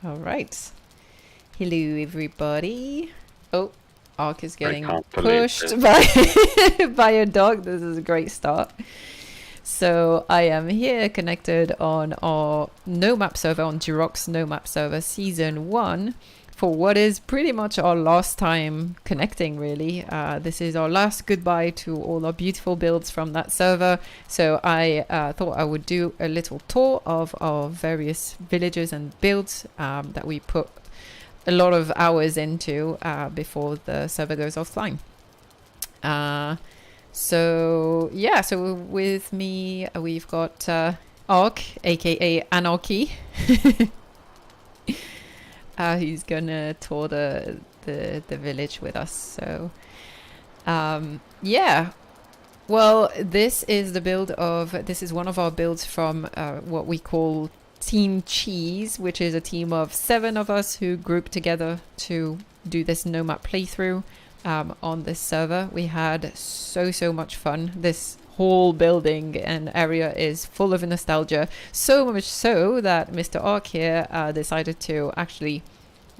All right. Hello, everybody. Oh, Ark is getting pushed by by a dog. This is a great start. So I am here connected on our NOMAP server, on Jiroc's NOMAP server, Season 1, for what is pretty much our last time connecting, really. This is our last goodbye to all our beautiful builds from that server. So I thought I would do a little tour of our various villages and builds that we put a lot of hours into before the server goes offline. So yeah, so with me we've got Ark, aka Anarchy. He's gonna tour the village with us. So yeah, well, this is one of our builds from what we call Team Cheese, which is a team of 7 of us who grouped together to do this NOMAP playthrough on this server. We had so much fun. This whole building and area is full of nostalgia, so much so that Mr. Ark here decided to actually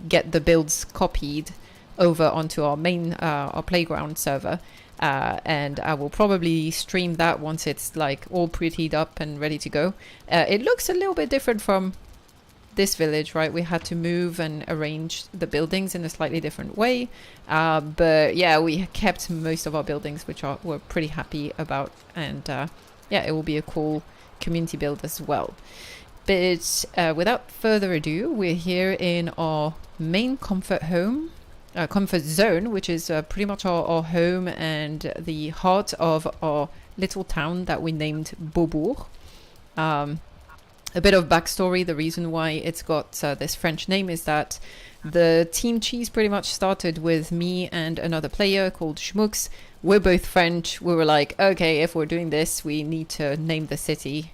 get the builds copied over onto our main our playground server, and I will probably stream that once it's like all prettied up and ready to go. It looks a little bit different from this village, right? We had to move and arrange the buildings in a slightly different way, but yeah, we kept most of our buildings, which we're pretty happy about, and yeah, it will be a cool community build as well. But without further ado, we're here in our main comfort zone, which is pretty much our home and the heart of our little town that we named Beaubourg. A bit of backstory: the reason why it's got this French name is that the Team Cheese pretty much started with me and another player called Schmooks. We're both French. We were like, okay, if we're doing this, we need to name the city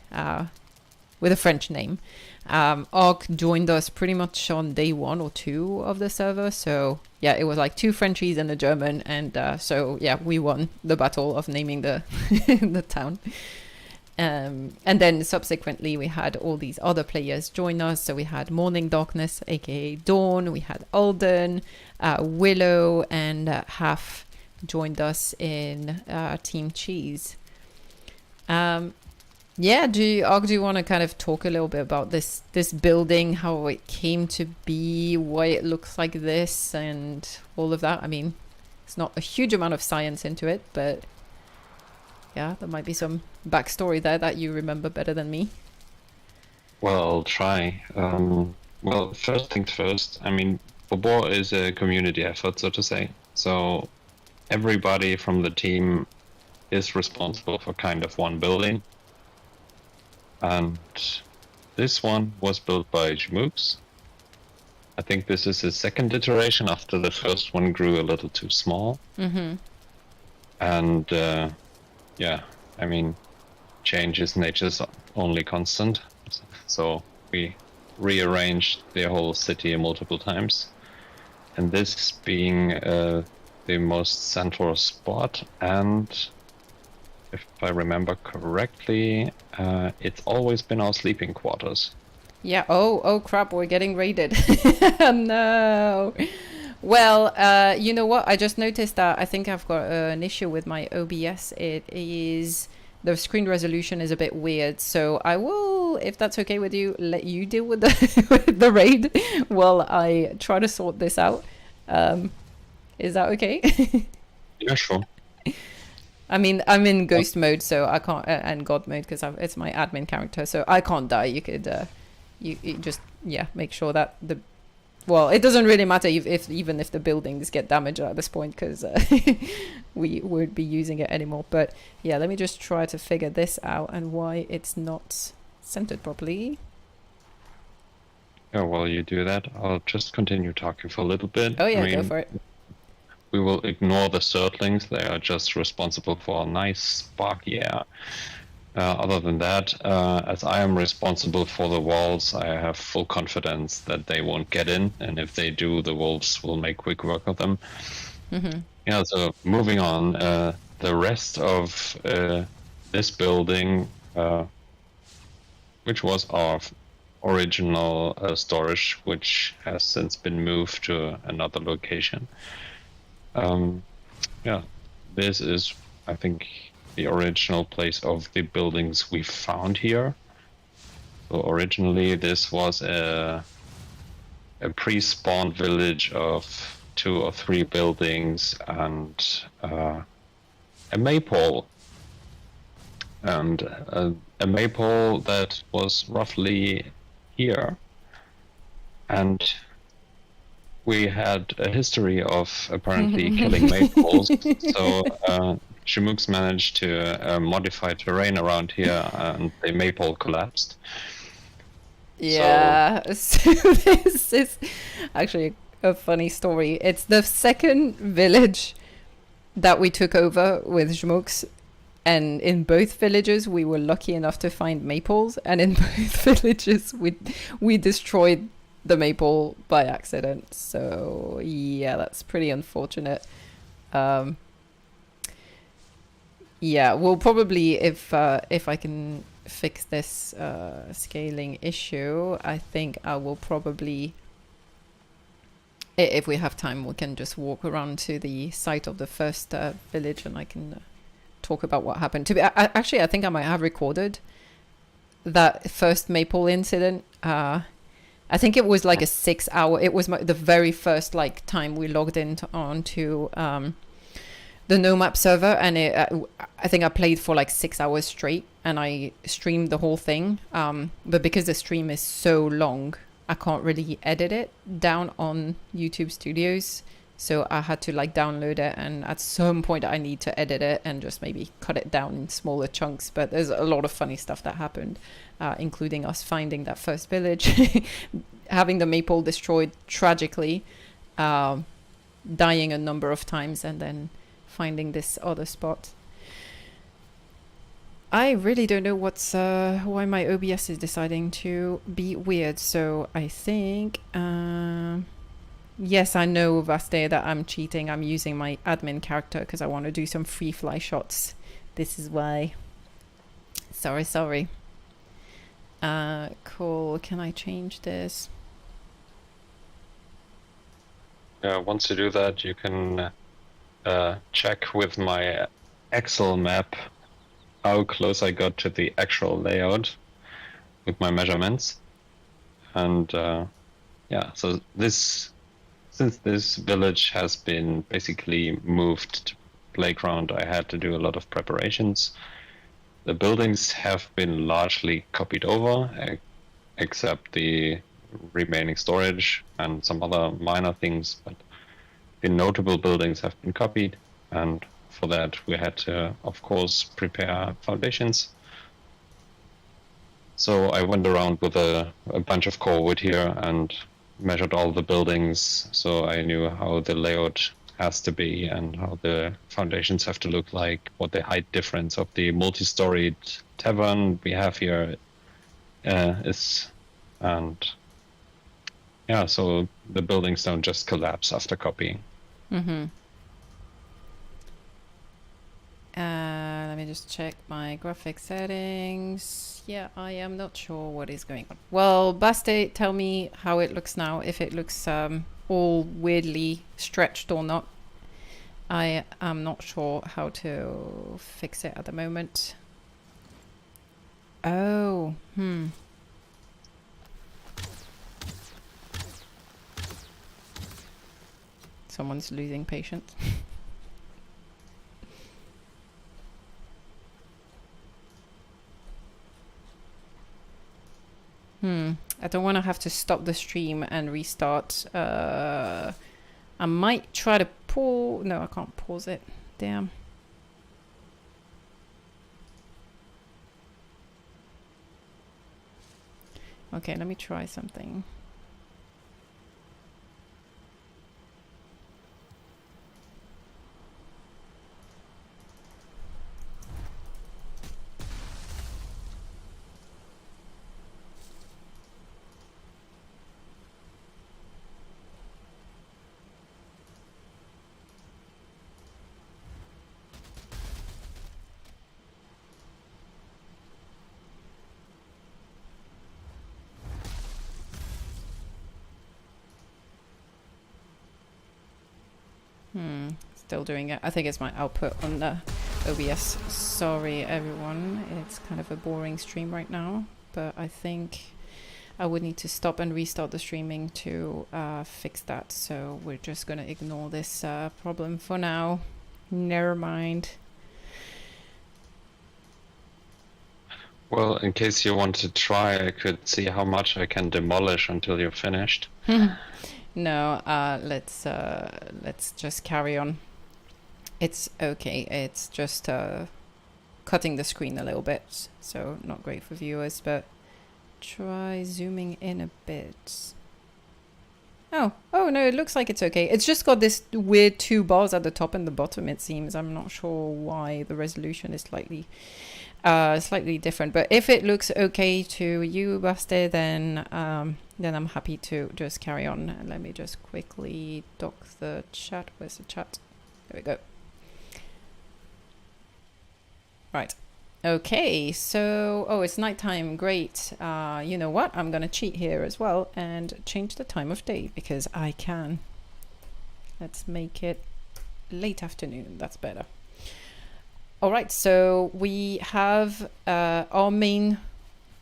with a French name. Ark joined us pretty much on day 1 or 2 of the server, so yeah, it was like 2 Frenchies and a German, and so yeah, we won the battle of naming the the town. And then subsequently we had all these other players join us. So we had Morning Darkness, aka Dawn, we had Alden, Willow, and Half joined us in Team Cheese. Yeah, do you want to kind of talk a little bit about this building, how it came to be, why it looks like this, and all of that? I mean, it's not a huge amount of science into it, but yeah, there might be some backstory there that you remember better than me. Well, I'll try. Well, first things first, I mean, Beaubourg is a community effort, so to say. So everybody from the team is responsible for kind of one building. And this one was built by Schmooks. I think this is his second iteration after the first one grew a little too small. Mm-hmm. And yeah, I mean, change is nature's only constant. So we rearranged the whole city multiple times. And this being the most central spot, and if I remember correctly, it's always been our sleeping quarters. Yeah, oh crap, we're getting raided. No. Well, you know what? I just noticed that I think I've got an issue with my OBS. It is, the screen resolution is a bit weird. So I will, if that's okay with you, let you deal with the with the raid while I try to sort this out. Is that okay? Yeah, sure. I mean, I'm in ghost mode, so I can't, and god mode, because it's my admin character, so I can't die. You could, you just, yeah, make sure that well, it doesn't really matter even if the buildings get damaged at this point, because we won't be using it anymore. But yeah, let me just try to figure this out and why it's not centered properly. Yeah, while you do that, I'll just continue talking for a little bit. Oh yeah, go for it. We will ignore the Surtlings. They are just responsible for a nice sparky air. Other than that, as I am responsible for the walls, I have full confidence that they won't get in, and if they do, the wolves will make quick work of them. Mm-hmm. Yeah, so moving on, the rest of this building, which was our original storage, which has since been moved to another location. Yeah, this is, I think, the original place of the buildings we found here. So originally this was a pre-spawn village of 2 or 3 buildings and a maypole. And a maypole that was roughly here. And we had a history of apparently killing maypoles. So Shimooks managed to modify terrain around here and the maypole collapsed. Yeah, so this is actually a funny story. It's the second village that we took over with Jmooks, and in both villages we were lucky enough to find maples, and in both villages we destroyed the maple by accident. So yeah, that's pretty unfortunate. Yeah, we'll probably, if I can fix this scaling issue, I think I will probably, if we have time, we can just walk around to the site of the first village and I can talk about what happened. Actually, I think I might have recorded that first maple incident. I think it was like a 6 hour, it was the very first like time we logged onto the NOMAP server, and I think I played for like 6 hours straight, and I streamed the whole thing. But because the stream is so long, I can't really edit it down on YouTube Studios. So I had to like download it, and at some point I need to edit it and just maybe cut it down in smaller chunks. But there's a lot of funny stuff that happened, including us finding that first village, having the maple destroyed tragically, dying a number of times, and then finding this other spot. I really don't know what's why my OBS is deciding to be weird. So I think yes, I know, Vaste, that I'm cheating. I'm using my admin character because I want to do some free fly shots. This is why. Sorry. Cool. Can I change this? Once you do that, you can check with my Excel map how close I got to the actual layout with my measurements. And yeah, so since this village has been basically moved to playground, I had to do a lot of preparations. The buildings have been largely copied over, except the remaining storage and some other minor things, but the notable buildings have been copied, and for that we had to, of course, prepare foundations. So I went around with a bunch of core wood here and measured all the buildings, so I knew how the layout has to be and how the foundations have to look like, what the height difference of the multi-storied tavern we have here is, and yeah, so the buildings don't just collapse after copying. Mm-hmm. Let me just check my graphic settings. Yeah, I am not sure what is going on. Well, Baste, tell me how it looks now, if it looks all weirdly stretched or not. I am not sure how to fix it at the moment. Oh, Someone's losing patience. I don't want to have to stop the stream and restart. I might try to pause. No, I can't pause it. Damn. Okay, let me try something. still doing it. I think it's my output on the OBS. Sorry, everyone. It's kind of a boring stream right now, but I think I would need to stop and restart the streaming to fix that. So we're just going to ignore this problem for now. Never mind. Well, in case you want to try, I could see how much I can demolish until you're finished. No, let's just carry on. It's okay. It's just cutting the screen a little bit, so not great for viewers, but try zooming in a bit. Oh no, it looks like it's okay. It's just got this weird 2 bars at the top and the bottom, it seems. I'm not sure why the resolution is slightly different, but if it looks okay to you, Basti, then I'm happy to just carry on. Let me just quickly dock the chat. Where's the chat? There we go. Right. Okay, so it's nighttime. Great. You know what? I'm gonna cheat here as well and change the time of day because I can. Let's make it late afternoon. That's better. All right, so we have our main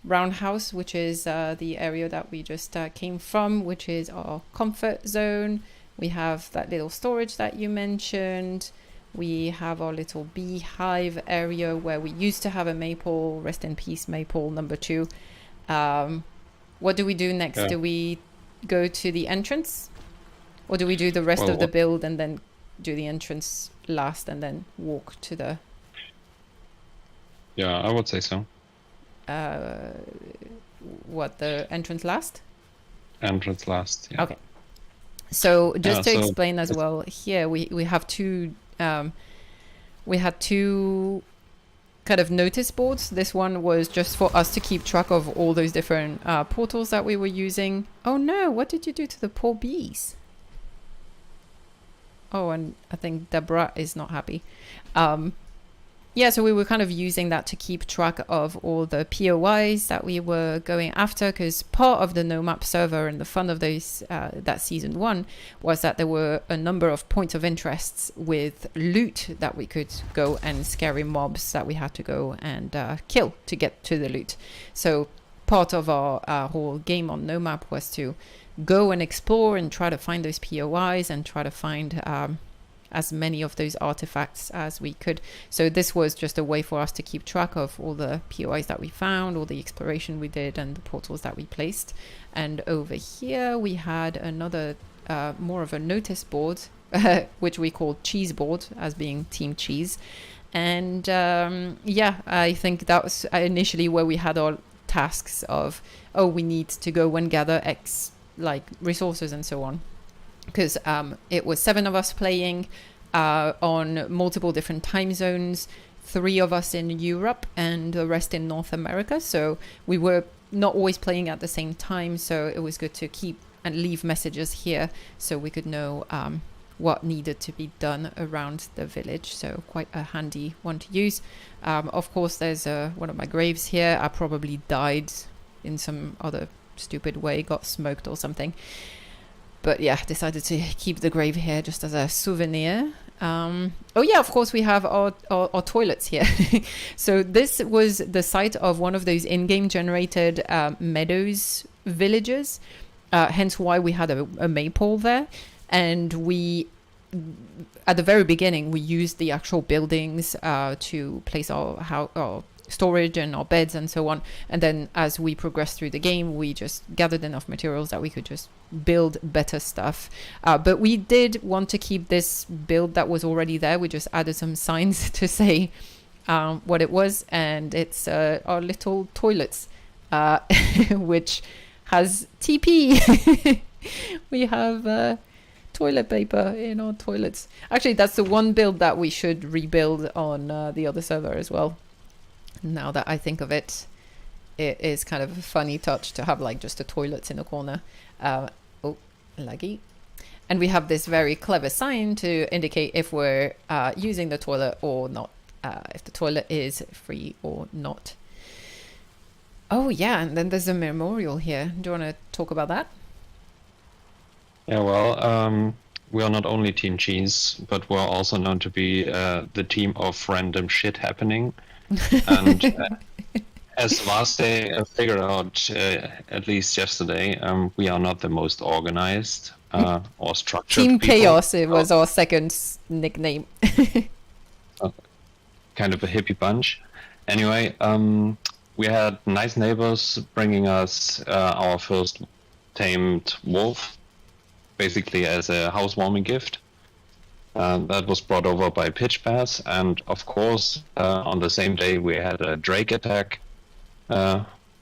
roundhouse, which is the area that we just came from, which is our comfort zone. We have that little storage that you mentioned. We have our little beehive area where we used to have a maple. Rest in peace, maple number 2. What do we do next? Yeah. Do we go to the entrance? Or do we do the rest of the build and then do the entrance last and then walk to the... Yeah, I would say so. What, the entrance last? Entrance last, yeah. Okay. So just to explain as well, here we have two... we had 2 kind of notice boards. This one was just for us to keep track of all those different portals that we were using. Oh no, what did you do to the poor bees? Oh, and I think Deborah is not happy. Yeah, so we were kind of using that to keep track of all the POIs that we were going after, because part of the NOMAP server and the fun of those that season 1 was that there were a number of points of interests with loot that we could go, and scary mobs that we had to go and kill to get to the loot. So part of our whole game on NOMAP was to go and explore and try to find those POIs and try to find as many of those artifacts as we could. So this was just a way for us to keep track of all the POIs that we found, all the exploration we did, and the portals that we placed. And over here we had another more of a notice board, which we called cheese board, as being Team Cheese. And yeah, I think that was initially where we had our tasks of, we need to go and gather X like resources and so on. Because it was 7 of us playing on multiple different time zones, 3 of us in Europe and the rest in North America. So we were not always playing at the same time. So it was good to keep and leave messages here so we could know what needed to be done around the village. So quite a handy one to use. Of course, there's one of my graves here. I probably died in some other stupid way, got smoked or something. But yeah, decided to keep the grave here just as a souvenir. Oh yeah, of course we have our toilets here. So this was the site of one of those in-game generated meadows villages. Hence why we had a maypole there. And we, at the very beginning, we used the actual buildings to place our storage and our beds and so on. And then as we progressed through the game, we just gathered enough materials that we could just build better stuff. But we did want to keep this build that was already there. We just added some signs to say what it was. And it's our little toilets, which has TP. We have toilet paper in our toilets. Actually, that's the one build that we should rebuild on the other server as well. Now that I think of it, it is kind of a funny touch to have like just the toilets in a corner. Oh, laggy. And we have this very clever sign to indicate if we're using the toilet or not, if the toilet is free or not. Oh yeah, and then there's a memorial here. Do you want to talk about that? Yeah, well, we are not only Team Cheese, but we're also known to be the team of random shit happening. And as last day figured out, at least yesterday, we are not the most organized or structured Team people. Chaos, it was our second nickname. Kind of a hippie bunch. Anyway, we had nice neighbors bringing us our first tamed wolf, basically as a housewarming gift. That was brought over by Pitch Pass, and of course, on the same day we had a drake attack,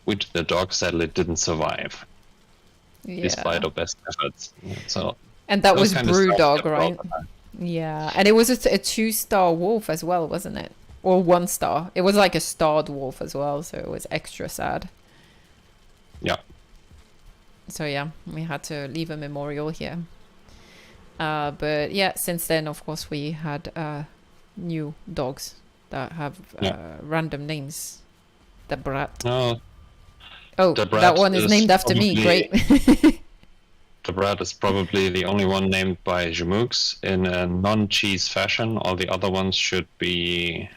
which the dog sadly didn't survive, despite our best efforts. So, and that was kind of Brewdog, stuff right? Yeah, and it was a 2-star wolf as well, wasn't it? Or 1 star. It was like a starred wolf as well, so it was extra sad. Yeah. So yeah, we had to leave a memorial here. But yeah, since then, of course, we had new dogs that have random names. The Brat. No. Oh, the Brat that one is named after me. Great. The Brat is probably the only one named by Jiroc in a non-cheese fashion. All the other ones should be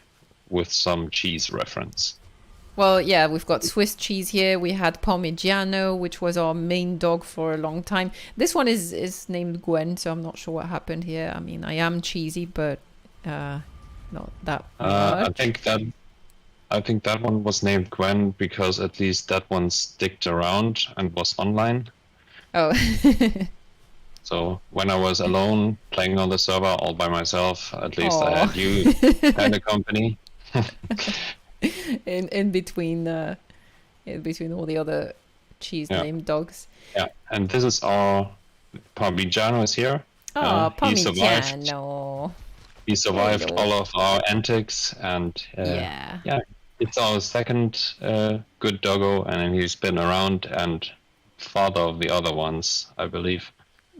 with some cheese reference. Well, yeah, we've got Swiss cheese here. We had Parmigiano, which was our main dog for a long time. This one is named Gwen, so I'm not sure what happened here. I mean, I am cheesy, but not that much. I think that one was named Gwen because at least that one sticked around and was online. Oh. So when I was alone playing on the server all by myself, at least I had you kind of company. in between all the other cheese named dogs. Yeah, and this is our Parmigiano is here. Oh, Parmigiano. He survived all of our antics, and it's our second good doggo, and he's been around and father of the other ones, I believe.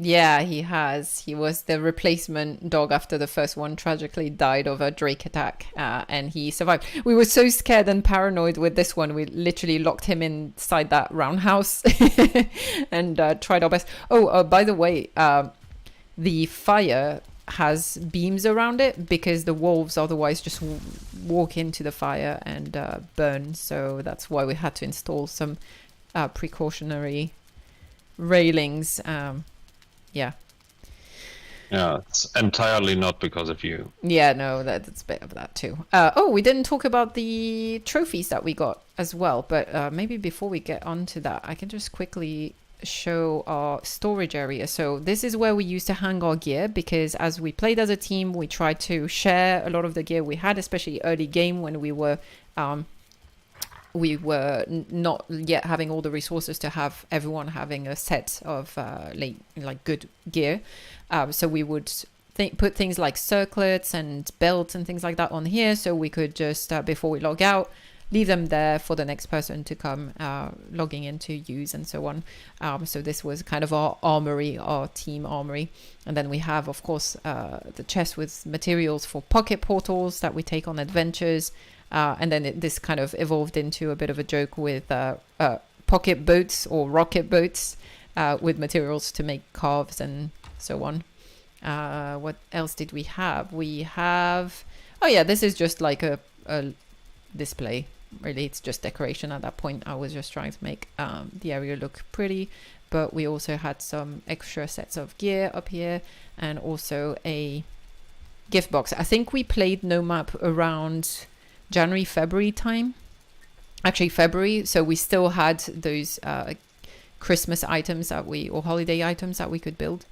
Yeah, he has. He was the replacement dog after the first one tragically died of a drake attack, and he survived. We were so scared and paranoid with this one. We literally locked him inside that roundhouse and tried our best. Oh, by the way, the fire has beams around it because the wolves otherwise just walk into the fire and burn. So that's why we had to install some precautionary railings. Yeah, it's entirely not because of you. Yeah, no, that's a bit of that too. We didn't talk about the trophies that we got as well, but maybe before we get on to that, I can just quickly show our storage area. So this is where we used to hang our gear, because as we played as a team, we tried to share a lot of the gear we had, especially early game when we were not yet having all the resources to have everyone having a set of like good gear. So we would put things like circlets and belts and things like that on here, so we could just before we log out, leave them there for the next person to come logging in to use and so on. So this was kind of our armory, our team armory. And then we have, of course, the chest with materials for pocket portals that we take on adventures. And then this kind of evolved into a bit of a joke with pocket boats or rocket boats with materials to make carves and so on. What else did we have? We have... Oh yeah, this is just like a display. Really, it's just decoration at that point. I was just trying to make the area look pretty. But we also had some extra sets of gear up here and also a gift box. I think we played NOMAP around January, February time. Actually, February. So we still had those Christmas items or holiday items that we could build,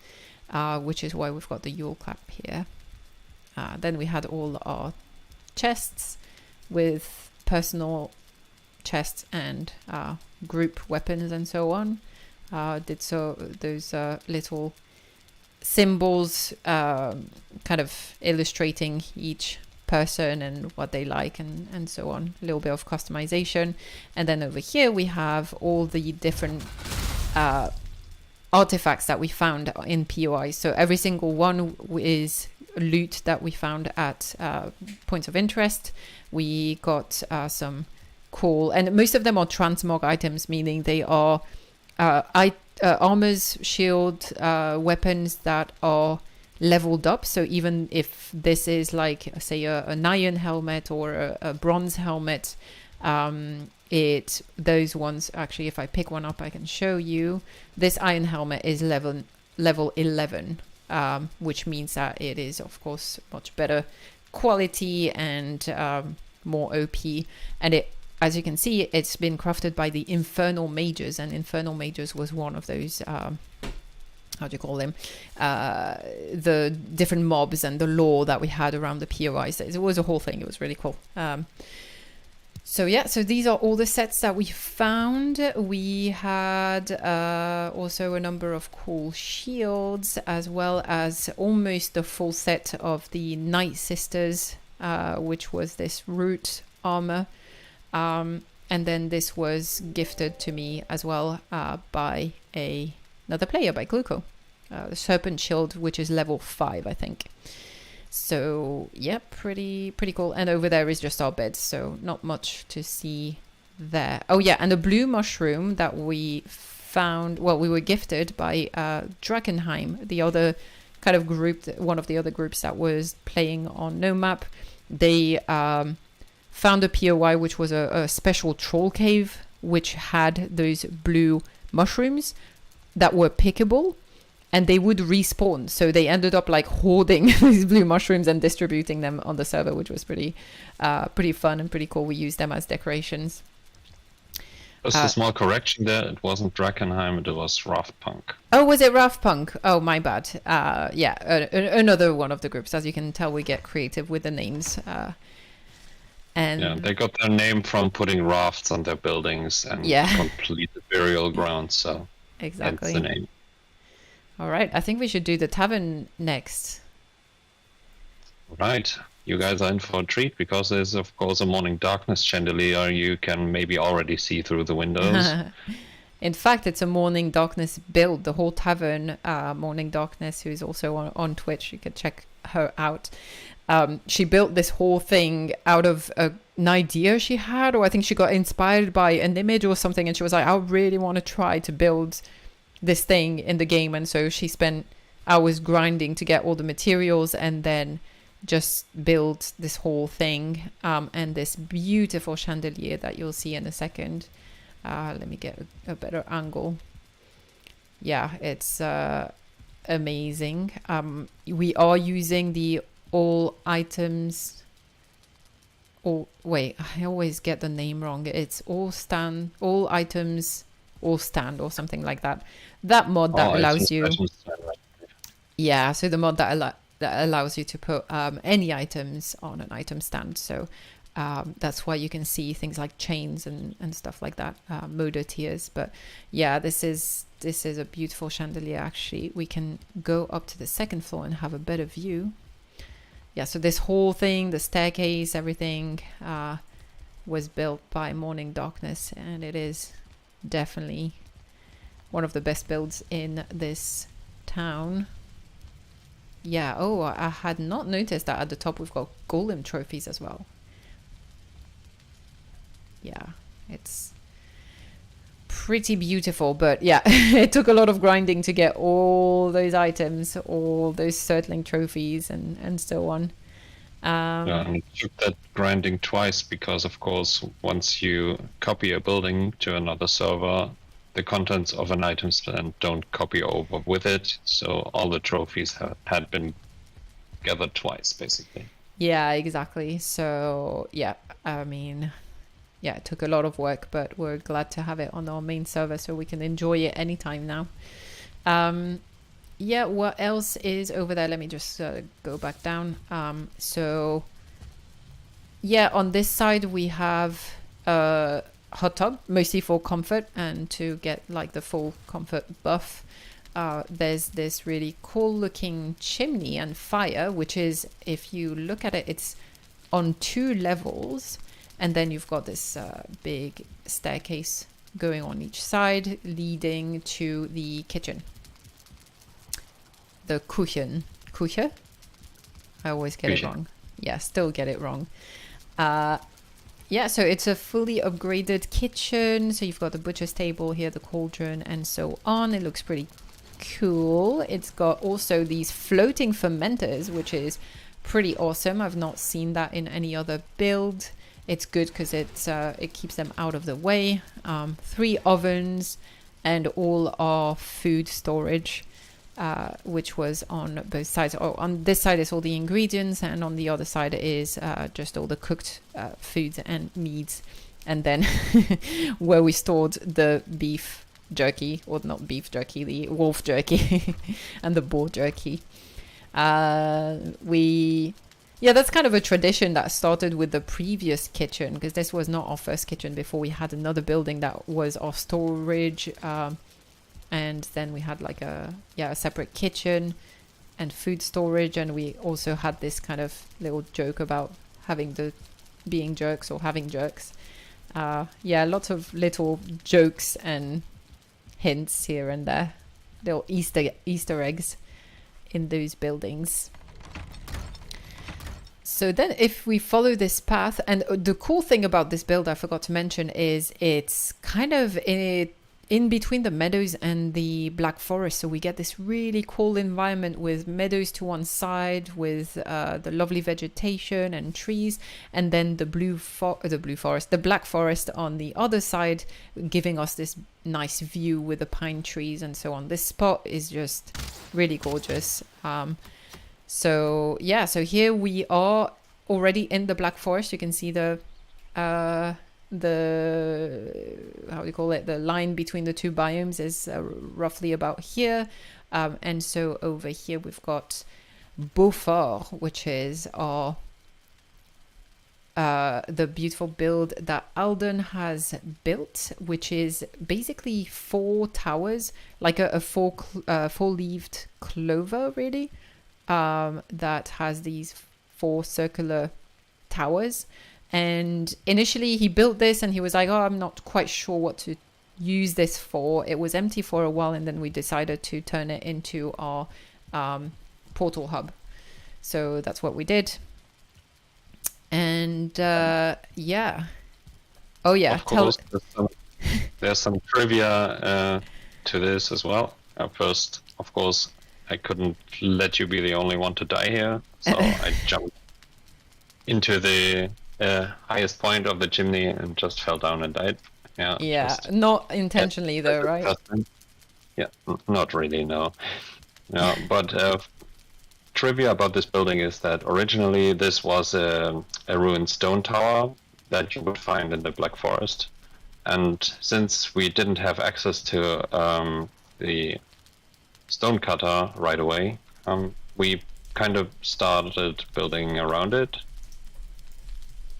which is why we've got the Yule clap here. Then we had all our chests with personal chests and group weapons and so on. Those little symbols kind of illustrating each person and what they like and so on. A little bit of customization. And then over here we have all the different artifacts that we found in POI. So every single one is loot that we found at points of interest. We got some cool, and most of them are transmog items, meaning they are armors, shield, weapons that are leveled up. So even if this is like, say, an iron helmet or a bronze helmet, those ones, actually, if I pick one up, I can show you. This iron helmet is level 11, which means that it is, of course, much better quality and more OP. And it, as you can see, it's been crafted by the Infernal Mages, and Infernal Mages was one of those, how do you call them? The different mobs and the lore that we had around the POI. So it was a whole thing. It was really cool. So yeah, so these are all the sets that we found. We had also a number of cool shields, as well as almost the full set of the Night Sisters, which was this root armor. And then this was gifted to me as well by another player, by Gluco. The Serpent Shield, which is level 5, I think. So yeah, pretty cool. And over there is just our bed, so not much to see there. Oh yeah, and the blue mushroom that we found, well, we were gifted by Dwarfheim, the other kind of group, one of the other groups that was playing on NOMAP. They found a POI which was a special troll cave which had those blue mushrooms that were pickable, and they would respawn. So they ended up like hoarding these blue mushrooms and distributing them on the server, which was pretty fun and pretty cool. We used them as decorations. Just a small correction there. It wasn't Dwarfheim, it was Raftpunk. Oh, was it Raftpunk? Oh, my bad. Yeah, another one of the groups. As you can tell, we get creative with the names. And yeah, they got their name from putting rafts on their buildings and complete the burial grounds. So exactly, that's the name. All right, I think we should do the tavern next. Right, you guys are in for a treat because there's of course a morning darkness chandelier. You can maybe already see through the windows. In fact, it's a morning darkness build. The whole tavern, Morning Darkness, who's also on Twitch, you could check her out. She built this whole thing out of an idea she had, or I think she got inspired by an image or something, and she was like, I really want to try to build this thing in the game. And so she spent hours grinding to get all the materials and then just build this whole thing, and this beautiful chandelier that you'll see in a second. Let me get a better angle. Yeah, it's amazing. We are using the all items. Oh wait, I always get the name wrong. It's all items all stand or something like that. That mod that allows you. Yeah, so the mod that allows you to put any items on an item stand. So that's why you can see things like chains and stuff like that, motor tiers. But yeah, this is a beautiful chandelier. Actually, we can go up to the second floor and have a better view. Yeah, so this whole thing, the staircase, everything was built by Morning Darkness, and it is definitely one of the best builds in this town. Yeah, oh, I had not noticed that at the top we've got golem trophies as well. Yeah, it's pretty beautiful, but yeah, it took a lot of grinding to get all those items, all those Surtling trophies and so on. Yeah, and it took that grinding twice because, of course, once you copy a building to another server, the contents of an item stand don't copy over with it, so all the trophies had been gathered twice, basically. Yeah, exactly. So, yeah, I mean, yeah, it took a lot of work, but we're glad to have it on our main server so we can enjoy it anytime now. Yeah, what else is over there? Let me just go back down. So, yeah, on this side we have a hot tub, mostly for comfort and to get like the full comfort buff. There's this really cool looking chimney and fire, which is, if you look at it, it's on 2 levels. And then you've got this big staircase going on each side, leading to the kitchen. The Küche. I always get it wrong. Yeah, still get it wrong. Yeah, so it's a fully upgraded kitchen. So you've got the butcher's table here, the cauldron, and so on. It looks pretty cool. It's got also these floating fermenters, which is pretty awesome. I've not seen that in any other build. It's good because it keeps them out of the way. 3 ovens and all our food storage, which was on both sides. Oh, on this side is all the ingredients, and on the other side is just all the cooked foods and meats. And then where we stored the beef jerky, or not beef jerky, the wolf jerky and the boar jerky. Yeah, that's kind of a tradition that started with the previous kitchen, because this was not our first kitchen. Before, we had another building that was our storage, and then we had like a separate kitchen and food storage, and we also had this kind of little joke about being jerks or having jerks. Yeah, lots of little jokes and hints here and there, little Easter eggs in those buildings. So then if we follow this path, and the cool thing about this build I forgot to mention is it's kind of in between the meadows and the Black Forest. So we get this really cool environment with meadows to one side, with the lovely vegetation and trees, and then the Black Forest on the other side, giving us this nice view with the pine trees and so on. This spot is just really gorgeous. So yeah, so here we are already in the Black Forest. You can see the how do you call it, the line between the two biomes is roughly about here, and so over here we've got Beaufort, which is our the beautiful build that Alden has built, which is basically 4 towers, like a four-leaved clover, really. That has these 4 circular towers. And initially he built this and he was like, oh, I'm not quite sure what to use this for. It was empty for a while, and then we decided to turn it into our portal hub. So that's what we did. And yeah. Oh yeah. Of course, there's some trivia to this as well. First, of course, I couldn't let you be the only one to die here, so I jumped into the highest point of the chimney and just fell down and died. Yeah, not intentionally though, right? Yeah, not really, no. No, but trivia about this building is that originally this was a ruined stone tower that you would find in the Black Forest, and since we didn't have access to the stonecutter right away, we kind of started building around it.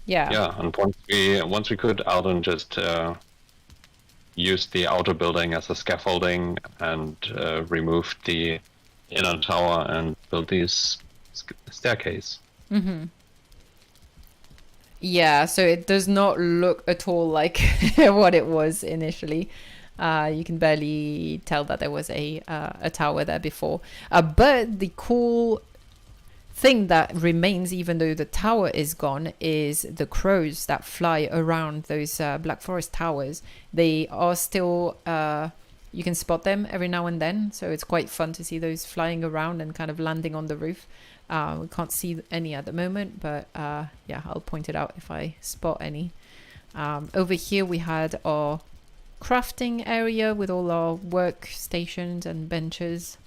Yeah, and once we could, Alden just used the outer building as a scaffolding and removed the inner tower and built this staircase. Mm-hmm. Yeah, so it does not look at all like what it was initially. You can barely tell that there was a tower there before. But the cool thing that remains, even though the tower is gone, is the crows that fly around those Black Forest towers. They are still, you can spot them every now and then. So it's quite fun to see those flying around and kind of landing on the roof. We can't see any at the moment, but yeah, I'll point it out if I spot any. Over here we had our crafting area with all our workstations and benches.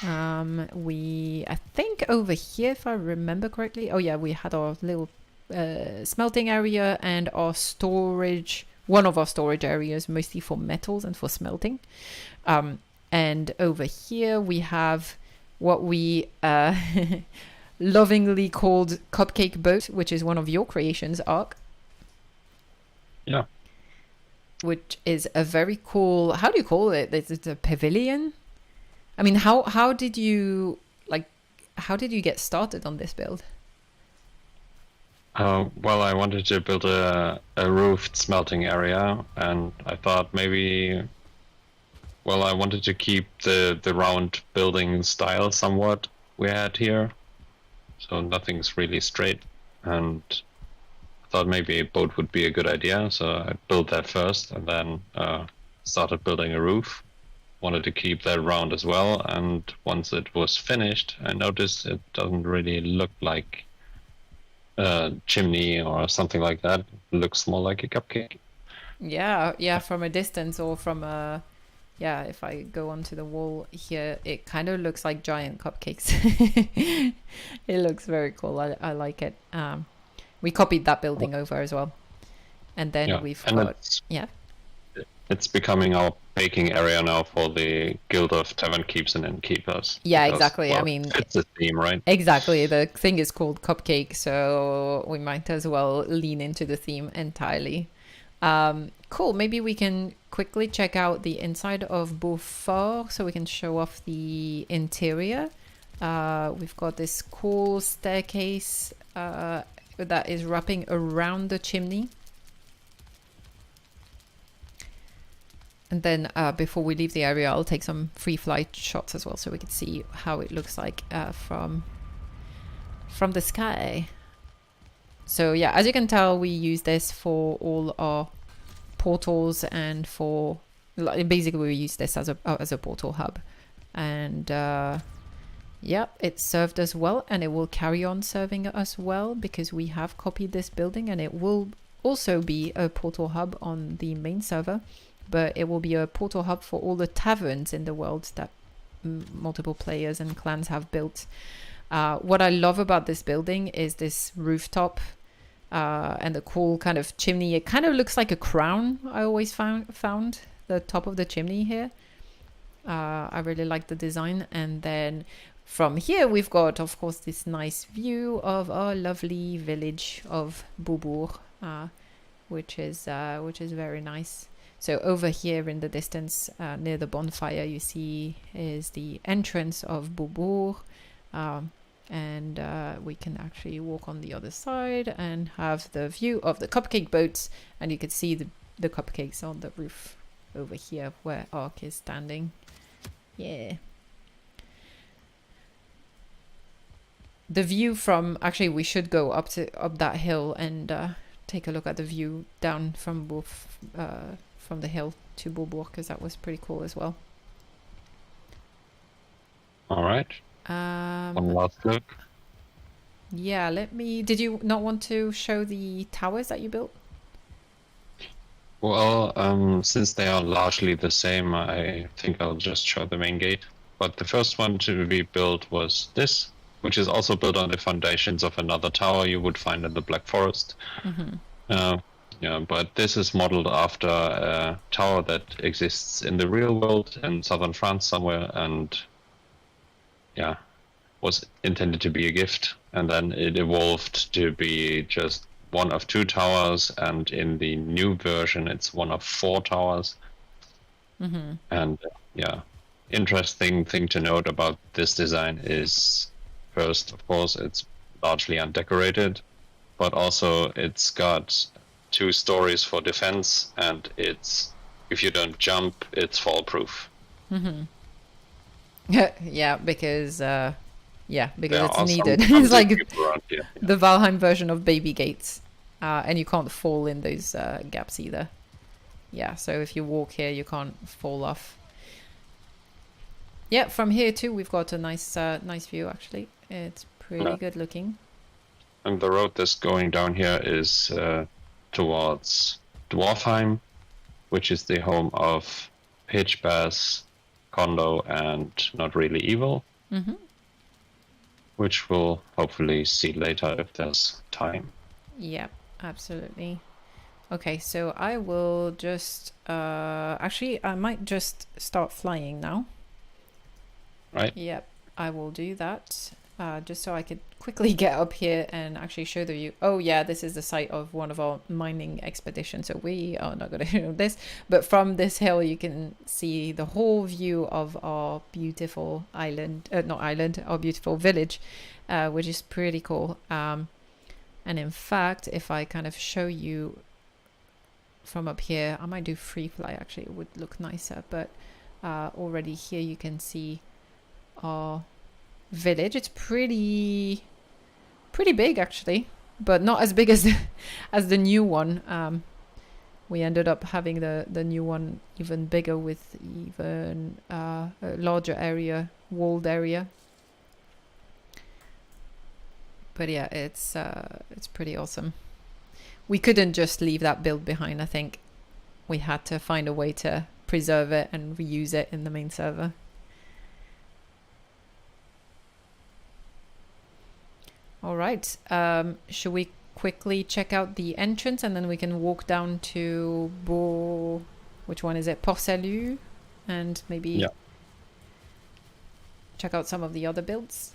I think over here, if I remember correctly, oh yeah, we had our little smelting area and our storage, one of our storage areas, mostly for metals and for smelting. And over here we have what we lovingly called Cupcake Boat, which is one of your creations, Ark. Yeah. Which is a very cool, how do you call it? It's a pavilion? I mean, how did you get started on this build? Well, I wanted to build a roofed smelting area, and I thought maybe, well, I wanted to keep the round building style somewhat we had here, so nothing's really straight. And thought maybe a boat would be a good idea, so I built that first, and then started building a roof. Wanted to keep that round as well, and once it was finished, I noticed it doesn't really look like a chimney or something like that. It looks more like a cupcake. Yeah, yeah, from a distance or from a, yeah, if I go onto the wall here, it kind of looks like giant cupcakes. It looks very cool. I like it. We copied that building over as well. And then Yeah, we've and got, yeah. it's becoming our baking area now for the Guild of Tavern Keeps and Innkeepers. Yeah, because, exactly. well, I mean, it's a theme, right? exactly. The thing is called Cupcake, so we might as well lean into the theme entirely. Cool. Maybe we can quickly check out the inside of Beaufort so we can show off the interior. We've got this cool staircase that is wrapping around the chimney. And then before we leave the area, I'll take some free flight shots as well so we can see how it looks like from the sky. So yeah, as you can tell, we use this for all our portals and for basically we use this as a portal hub. And yeah, it served us well, and it will carry on serving us well because we have copied this building, and it will also be a portal hub on the main server. But it will be a portal hub for all the taverns in the world that multiple players and clans have built. What I love about this building is this rooftop and the cool kind of chimney. It kind of looks like a crown. I always found the top of the chimney here. I really like the design. And then from here, we've got, of course, this nice view of our lovely village of Beaubourg, which is very nice. So over here in the distance, near the bonfire, you see is the entrance of Beaubourg. And we can actually walk on the other side and have the view of the cupcake boats. And you can see the cupcakes on the roof over here where Ark is standing. Yeah. The view from, actually we should go up that hill and take a look at the view down from from the hill to Beaubourg, because that was pretty cool as well. All right. One last look. Yeah, did you not want to show the towers that you built? Well, since they are largely the same, I think I'll just show the main gate. But the first one to be built was this, which is also built on the foundations of another tower you would find in the Black Forest. Mm-hmm. Yeah, but this is modeled after a tower that exists in the real world in southern France somewhere, and yeah, was intended to be a gift, and then it evolved to be just one of 2 towers, and in the new version it's one of 4 towers. Mm-hmm. And yeah, interesting thing to note about this design is, first, of course, it's largely undecorated, but also it's got 2 stories for defense, and it's, if you don't jump, it's fall proof. Mm-hmm. Yeah, because it's needed. It's like the Valheim version of baby gates, and you can't fall in those gaps either. Yeah, so if you walk here, you can't fall off. Yeah, from here too, we've got a nice view. Actually, it's pretty good looking. And the road that's going down here is towards Dwarfheim, which is the home of Pitch Bass, Kondo, and Not Really Evil, mm-hmm. which we'll hopefully see later if there's time. Yep, absolutely. Okay, so I will just actually I might just start flying now. Right. Yep, I will do that. Just so I could quickly get up here and actually show the view. Oh yeah, this is the site of one of our mining expeditions, so we are not going to do this. But from this hill, you can see the whole view of our beautiful our beautiful village, which is pretty cool. And in fact, if I kind of show you from up here, I might do free fly, actually, it would look nicer. But already here you can see our village. It's pretty big, actually. but not as big as as the new one. We ended up having the new one even bigger with even a larger area, walled area. But yeah, it's pretty awesome. We couldn't just leave that build behind. I think we had to find a way to preserve it and reuse it in the main server. All right. Should we quickly check out the entrance and then we can walk down to which one is it? Port Salut, and maybe check out some of the other builds.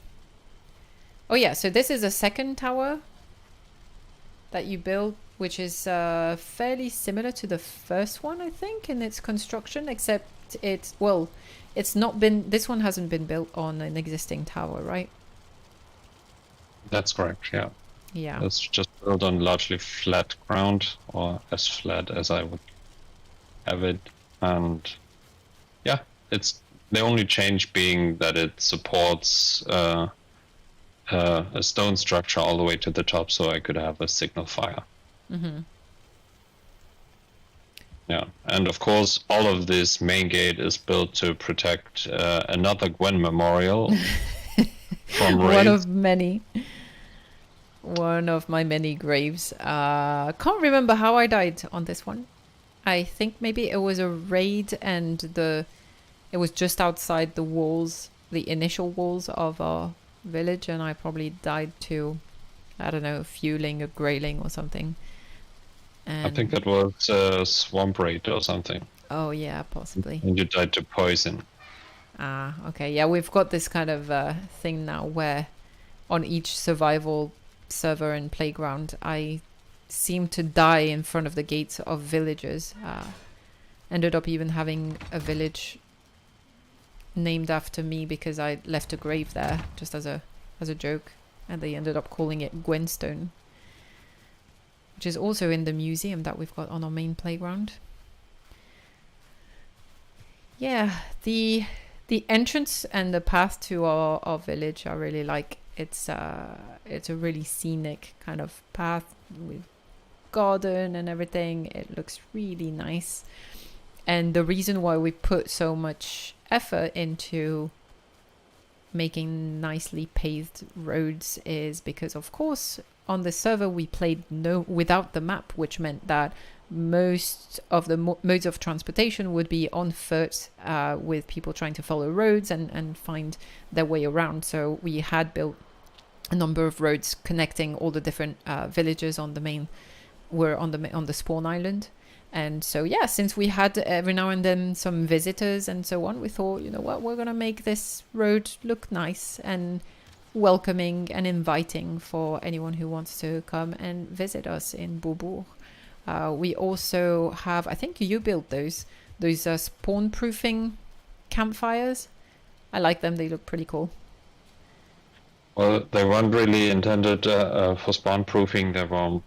Oh yeah, so this is a second tower that you built, which is fairly similar to the first one, I think, in its construction, except it's not been, this one hasn't been built on an existing tower, right? That's correct, yeah. Yeah. It's just built on largely flat ground, or as flat as I would have it. And yeah, it's the only change being that it supports a stone structure all the way to the top, so I could have a signal fire. Mm-hmm. Yeah, and of course, all of this main gate is built to protect another Gwen memorial from raids. One of my many graves. Can't remember how I died on this one. I think maybe it was a raid and it was just outside the walls, the initial walls of our village, and I probably died to, I don't know, fueling a grayling or something. And I think that was a swamp raid or something. Oh yeah, possibly. And you died to poison. Ah, okay. Yeah, we've got this kind of thing now where on each survival server and playground, I seem to die in front of the gates of villages. Ended up even having a village named after me because I left a grave there just as a joke, and they ended up calling it Gwenstone, which is also in the museum that we've got on our main playground. Yeah, the entrance and the path to our village I really like. It's a really scenic kind of path with garden and everything. It looks really nice. And the reason why we put so much effort into making nicely paved roads is because, of course, on the server we played without the map, which meant that most of the modes of transportation would be on foot, with people trying to follow roads and find their way around. So we had built a number of roads connecting all the different villages on the main, on the spawn island. And so yeah, since we had every now and then some visitors and so on, we thought, you know what, we're gonna make this road look nice and welcoming and inviting for anyone who wants to come and visit us in Beaubourg. We also have, I think you built those spawn proofing campfires. I like them, they look pretty cool. Well, they weren't really intended for spawn proofing. They were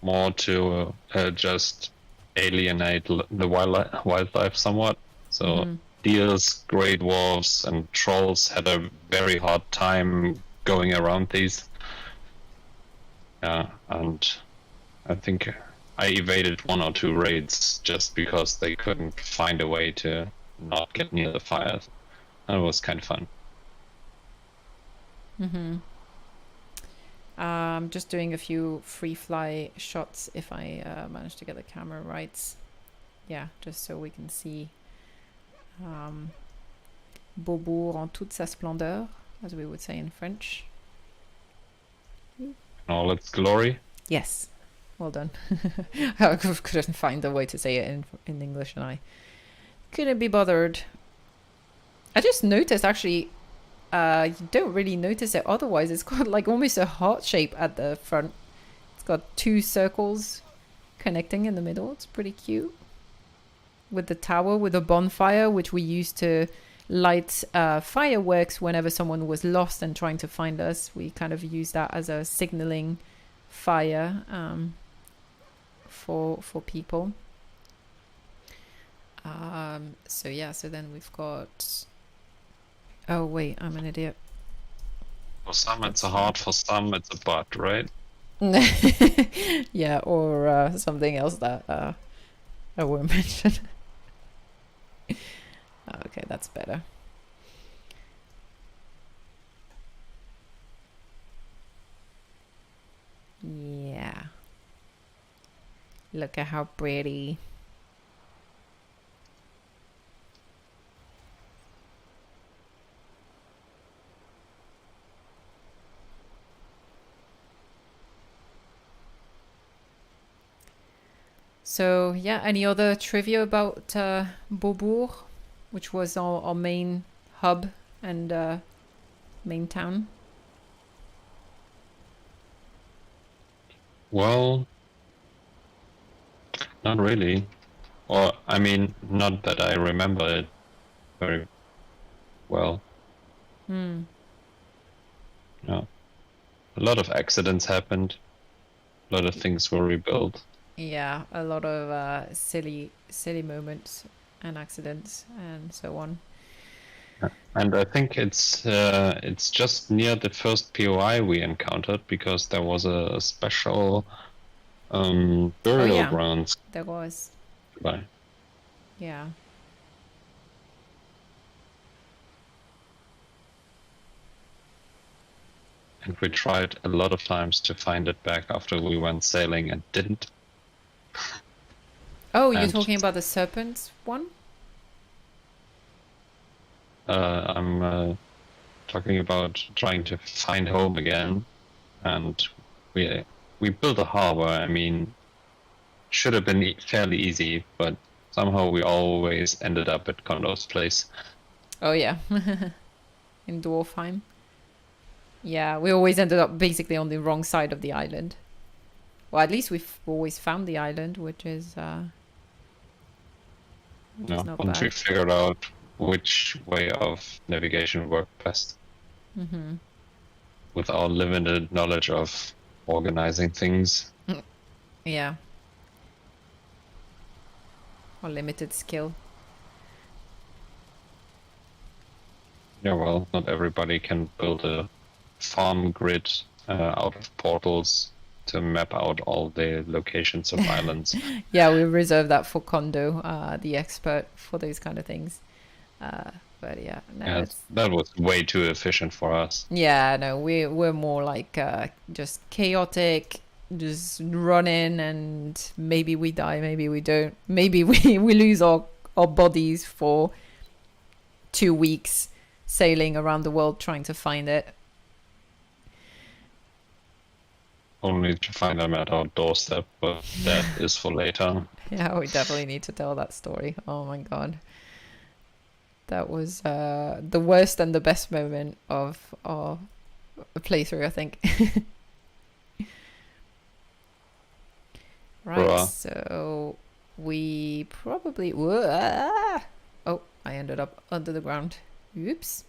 more to just alienate the wildlife somewhat. So deers, grey dwarves, and trolls had a very hard time going around these. Yeah, and I think I evaded 1 or 2 raids just because they couldn't find a way to not get near the fires. That was kind of fun. Just doing a few free fly shots if I manage to get the camera right. Yeah, just so we can see Beaubourg en toute sa splendeur, as we would say in French. In all its glory. Yes, well done. I couldn't find a way to say it in English, and I couldn't be bothered. I just noticed, actually, you don't really notice it otherwise. It's got like almost a heart shape at the front. It's got 2 circles connecting in the middle. It's pretty cute. With the tower, with a bonfire, which we used to light fireworks whenever someone was lost and trying to find us. We kind of use that as a signaling fire for people. So yeah, so then we've got... Oh wait, I'm an idiot. For some it's a heart, for some it's a butt, right? Yeah, or something else that I won't mention. Okay, that's better. Yeah. Look at how pretty. So yeah, any other trivia about Beaubourg, which was our main hub and main town? Well, not really. Or, I mean, not that I remember it very well. Hmm. No. A lot of accidents happened. A lot of things were rebuilt. Yeah, a lot of silly moments and accidents and so on. And I think it's just near the first POI we encountered because there was a special burial yeah, grounds. there was. By. Yeah. And we tried a lot of times to find it back after we went sailing and didn't. Oh, you're talking about the serpents one? I'm talking about trying to find home again, and we built a harbor. I mean, should have been fairly easy, but somehow we always ended up at Condor's place. Oh yeah, in Dwarfheim. Yeah, we always ended up basically on the wrong side of the island. Well, at least we've always found the island, which is not once we bad. figured out which way of navigation worked best. Mm-hmm. With our limited knowledge of organizing things. Yeah. Or limited skill. Yeah, well, not everybody can build a farm grid out of portals to map out all the locations of islands. Yeah, we reserve that for Kondo, the expert for those kind of things. But yeah, no, Yeah, that was way too efficient for us. Yeah, no, we're more like just chaotic, just run in, and maybe we die, maybe we don't. Maybe we lose our bodies for 2 weeks sailing around the world trying to find it. Only to find them at our doorstep, but that is for later. Yeah, we definitely need to tell that story. Oh my god. That was the worst and the best moment of our playthrough, I think. Right, Bruh. so we probably... Oh, I ended up under the ground. Oops.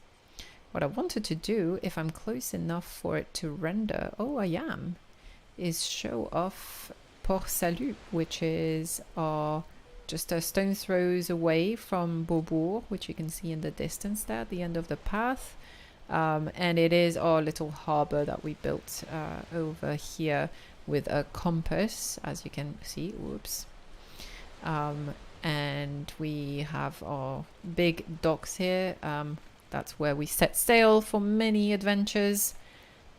What I wanted to do, if I'm close enough for it to render... Oh, I am. Is show off Port Salut, which is just a stone's throws away from Beaubourg, which you can see in the distance there at the end of the path. And it is our little harbor that we built over here with a compass, as you can see. Whoops. And we have our big docks here. That's where we set sail for many adventures.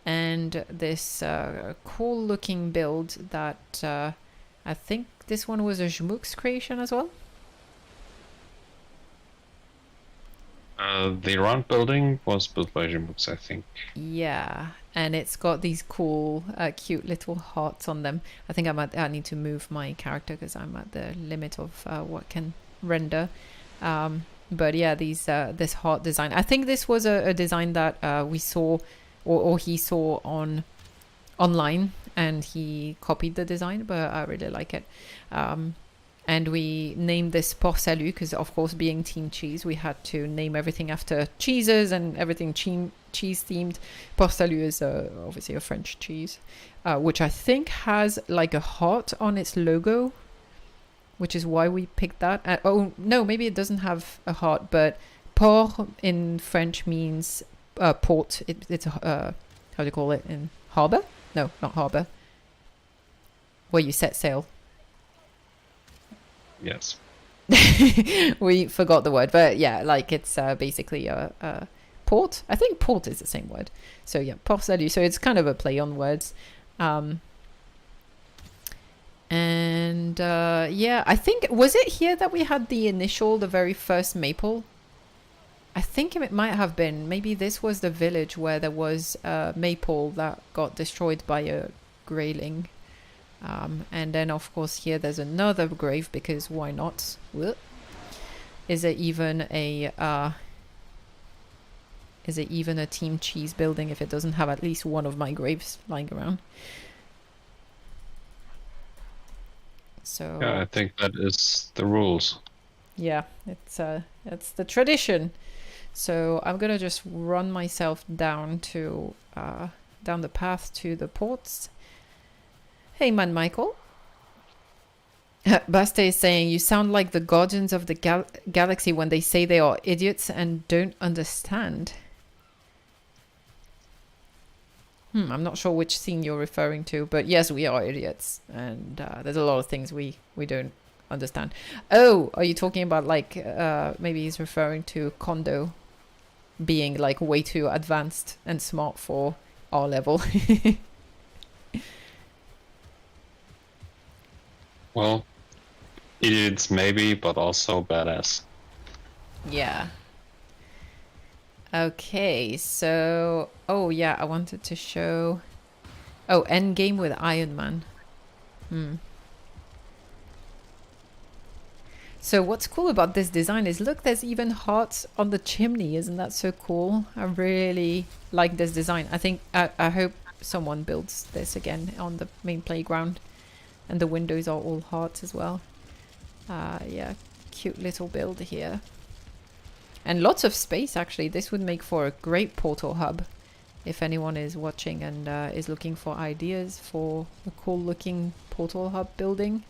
And this cool looking build that I think this one was a Jmook's creation as well. The round building was built by Jiroc, I think. Yeah, and it's got these cool, cute little hearts on them. I think I need to move my character because I'm at the limit of what can render. But yeah, this heart design. I think this was a design that we saw, or he saw online, and he copied the design. But I really like it. And we named this Port Salut because, of course, being Team Cheese, we had to name everything after cheeses and everything cheese themed. Port Salut is obviously a French cheese, which I think has like a heart on its logo, which is why we picked that. Oh, no, maybe it doesn't have a heart, but port in French means port. It's how do you call it in harbor? No, not harbor. where you set sail. Yes. We forgot the word, but yeah, like it's basically a port. I think port is the same word. So yeah, Port Salut. So it's kind of a play on words. And yeah, I think, was it here that we had the very first maple? I think it might have been. Maybe this was the village where there was a maple that got destroyed by a greyling. And then, of course, here there's another grave, because why not? Is it even a team cheese building if it doesn't have at least one of my graves lying around? So yeah, I think that is the rules. Yeah, it's the tradition. So I'm gonna just run myself down to down the path to the ports. Hey man, Michael. Basta is saying, you sound like the guardians of the galaxy when they say they are idiots and don't understand. I'm not sure which scene you're referring to, but yes, we are idiots, and there's a lot of things we don't understand. Oh, are you talking about like maybe he's referring to Kondo being like way too advanced and smart for our level? Well, idiots maybe, but also badass. Yeah. Okay, so oh yeah, I wanted to show. Oh, Endgame with Iron Man. So what's cool about this design is, look, there's even hearts on the chimney. Isn't that so cool? I really like this design. I think I hope someone builds this again on the main playground, and the windows are all hearts as well. Yeah, cute little build here. And lots of space, actually. This would make for a great portal hub. If anyone is watching and is looking for ideas for a cool looking portal hub building,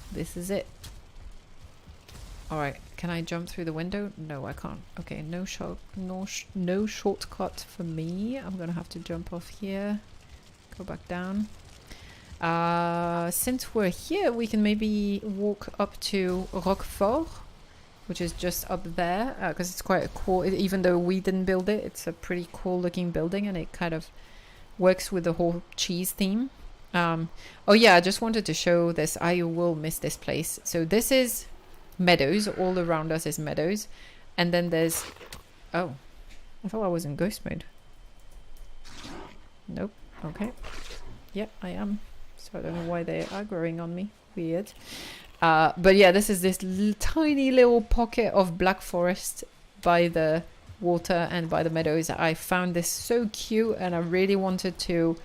this is it. Alright, can I jump through the window? No, I can't. Okay, no shortcut for me. I'm gonna have to jump off here. Go back down. Since we're here, we can maybe walk up to Rockfort, which is just up there, because it's quite a cool, even though we didn't build it, it's a pretty cool looking building, and it kind of works with the whole cheese theme. Oh yeah, I just wanted to show this. I will miss this place. So this is meadows. All around us is meadows. And then there's... Oh, I thought I was in ghost mode. Nope. Okay. Yep, I am. So I don't know why they're aggroing on me. Weird. But yeah, this is this tiny little pocket of black forest by the water and by the meadows. I found this so cute, and I really wanted to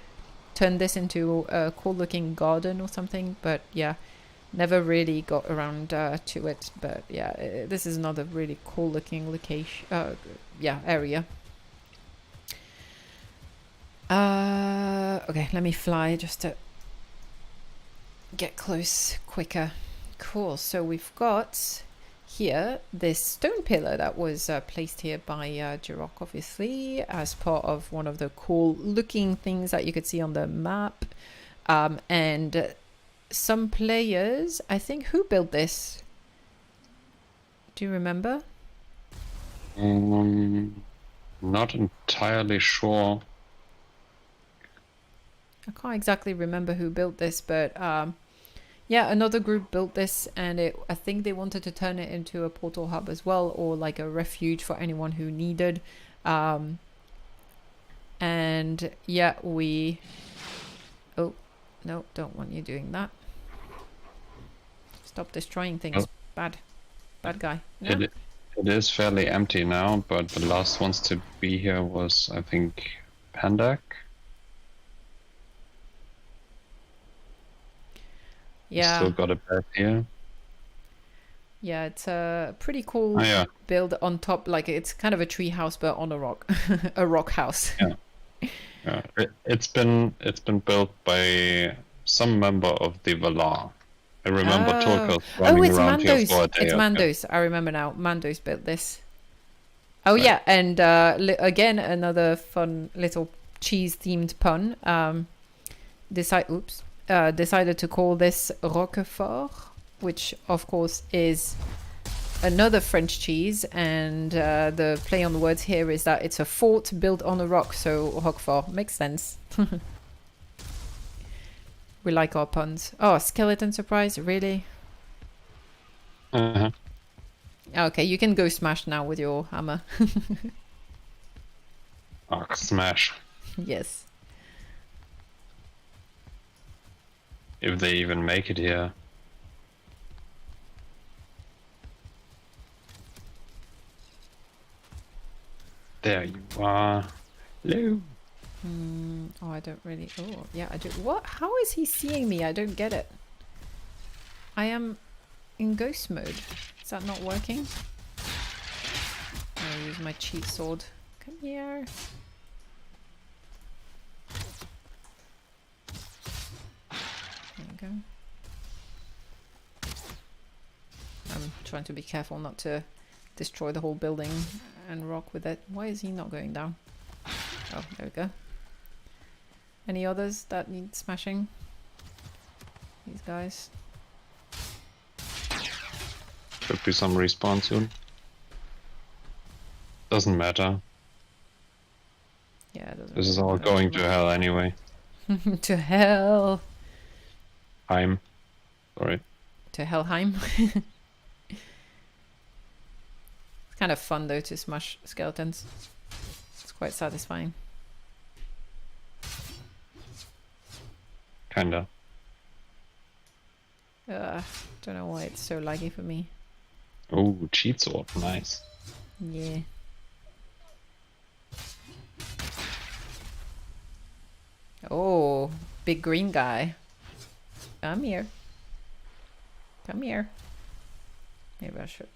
turn this into a cool looking garden or something, but yeah, never really got around to it. But yeah, this is another really cool looking location, area. Okay, let me fly just to get close quicker. Cool, so we've got here this stone pillar that was placed here by Jiroc, obviously, as part of one of the cool looking things that you could see on the map. And some players, I think, who built this? Do you remember? Not entirely sure. I can't exactly remember who built this, but yeah, another group built this, and I think they wanted to turn it into a portal hub as well, or like a refuge for anyone who needed. And yeah, oh no, don't want you doing that. Stop destroying things. Bad guy. No? It is fairly empty now, but the last ones to be here was, I think, Pandak. Yeah. Still got a bed here. Yeah, it's a pretty cool build on top. Like, it's kind of a tree house, but on a rock, a rock house. Yeah, it's been built by some member of the Valar. I remember Torkel running around here for a day. It's Mandos. I remember now. Mandos built this. Oh right. Yeah, and again another fun little cheese themed pun. decided to call this Roquefort, which of course is another French cheese, and the play on the words here is that it's a fort built on a rock, so Roquefort makes sense. We like our puns. Oh, skeleton surprise, really? Uh-huh. Okay, you can go smash now with your hammer. Oh, smash. Yes. If they even make it here. There you are. Hello. Oh, I don't really... Oh, yeah, I do. What? How is he seeing me? I don't get it. I am in ghost mode. Is that not working? I'll use my cheat sword. Come here. There you go. I'm trying to be careful not to destroy the whole building and rock with it. Why is he not going down? Oh, there we go. Any others that need smashing? These guys. Should be some respawn soon. Doesn't matter. Yeah, it doesn't This is really all matter going too to much. hell anyway. To hell. Sorry. To Helheim. It's kind of fun though to smash skeletons. It's quite satisfying. Kinda. Don't know why it's so laggy for me. Oh, cheat sword. Nice. Yeah. Oh, big green guy. Come here. Come here. Maybe I should.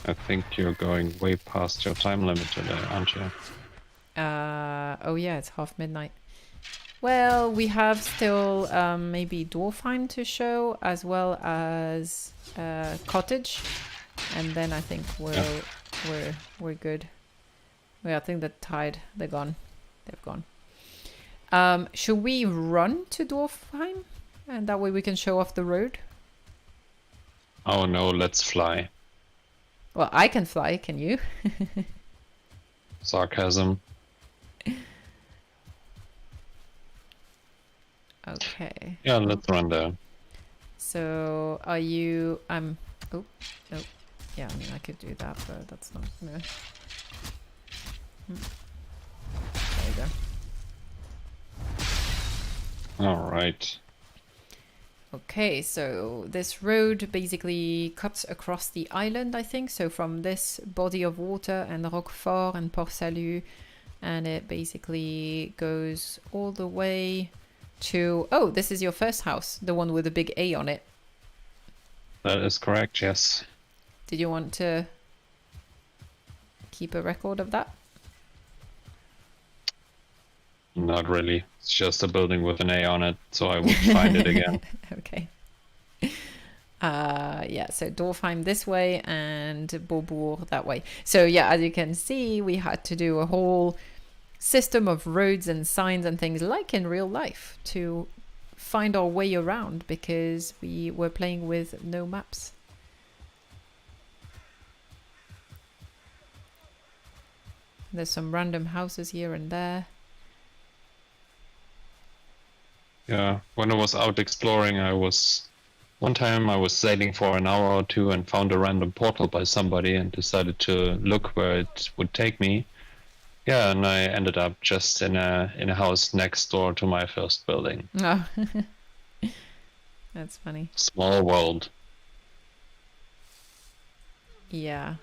I think you're going way past your time limit today, aren't you? Oh yeah, it's half midnight. Well, we have still maybe Dwarfheim to show, as well as Cottage, and then I think we're good. Yeah, I think the tide, they're gone. They've gone. Should we run to Dwarfheim, and that way we can show off the road? Oh no, let's fly. Well, I can fly. Can you? Sarcasm. Okay. Yeah, let's run there. So are you? Oh, no. Yeah, I mean I could do that, but that's not. No. There you go. All right. Okay, so this road basically cuts across the island, I think. So from this body of water and Rockfort and Port Salut, and it basically goes all the way to... Oh, this is your first house, the one with a big A on it. That is correct, yes. Did you want to keep a record of that? Not really. It's just a building with an A on it, so I would find it again. Okay. Yeah, so Dwarfheim this way and Beaubourg that way. So yeah, as you can see, we had to do a whole system of roads and signs and things like in real life to find our way around, because we were playing with no maps. There's some random houses here and there. Yeah, when I was out exploring, one time I was sailing for an hour or two and found a random portal by somebody and decided to look where it would take me. Yeah, and I ended up just in a house next door to my first building. Oh, that's funny. Small world. Yeah.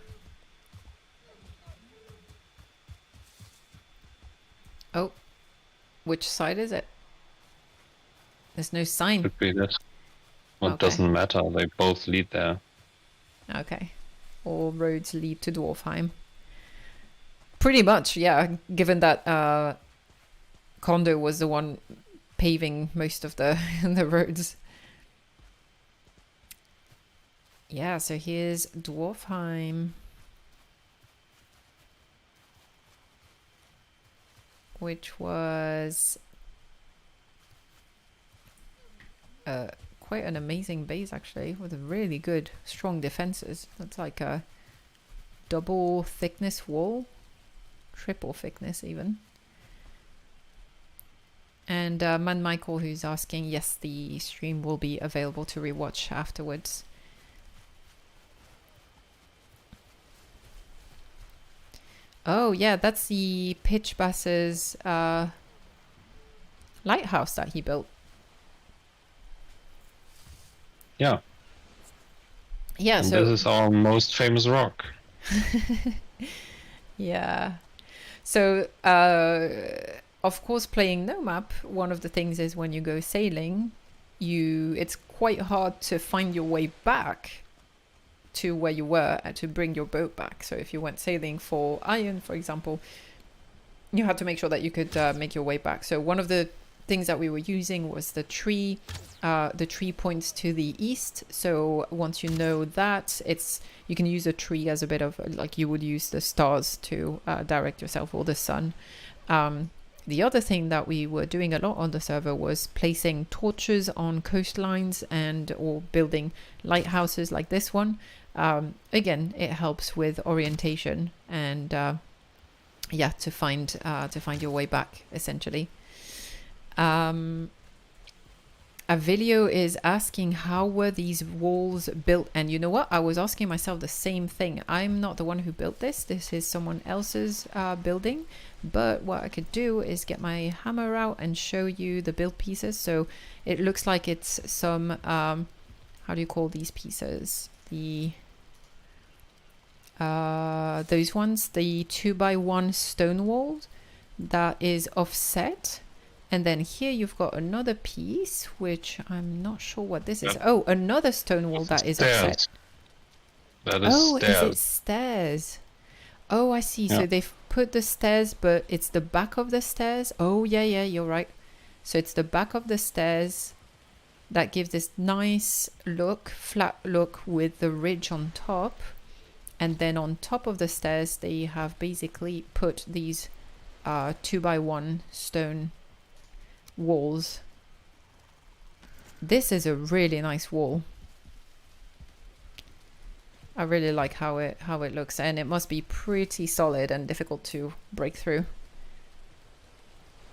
Oh, which side is it? There's no sign. Could be this. Well, it Okay. doesn't matter. They both lead there. Okay. All roads lead to Dwarfheim. Pretty much, yeah, given that Kondo was the one paving most of the the roads. Yeah, so here's Dwarfheim. Which was quite an amazing base actually, with a really good strong defenses. That's like a double thickness wall, triple thickness even. And Man Michael, who's asking, yes, the stream will be available to rewatch afterwards. Oh yeah, that's the Pitch Bass's lighthouse that he built. Yeah. Yeah, and so this is our most famous rock. yeah. So of course, playing NOMAP, one of the things is when you go sailing, it's quite hard to find your way back to where you were and to bring your boat back. So if you went sailing for iron, for example, you had to make sure that you could make your way back. So one of the things that we were using was the tree. The tree points to the east. So once you know that, you can use a tree as a bit of like you would use the stars to direct yourself, or the sun. The other thing that we were doing a lot on the server was placing torches on coastlines or building lighthouses like this one. Again, it helps with orientation and yeah, to find your way back essentially. Avilio is asking, how were these walls built? And you know what? I was asking myself the same thing. I'm not the one who built this. This is someone else's building. But what I could do is get my hammer out and show you the build pieces. So it looks like it's some, how do you call these pieces? Those ones, the 2x1 stone walls that is offset. And then here you've got another piece, which I'm not sure what this is. Oh, another stone wall that is offset. That is stairs. Is it stairs? Oh, I see. Yeah. So they've put the stairs, but it's the back of the stairs. Oh, yeah, you're right. So it's the back of the stairs that gives this nice look, flat look with the ridge on top. And then on top of the stairs, they have basically put these 2x1 stone walls. This is a really nice wall. I really like how it looks, and it must be pretty solid and difficult to break through.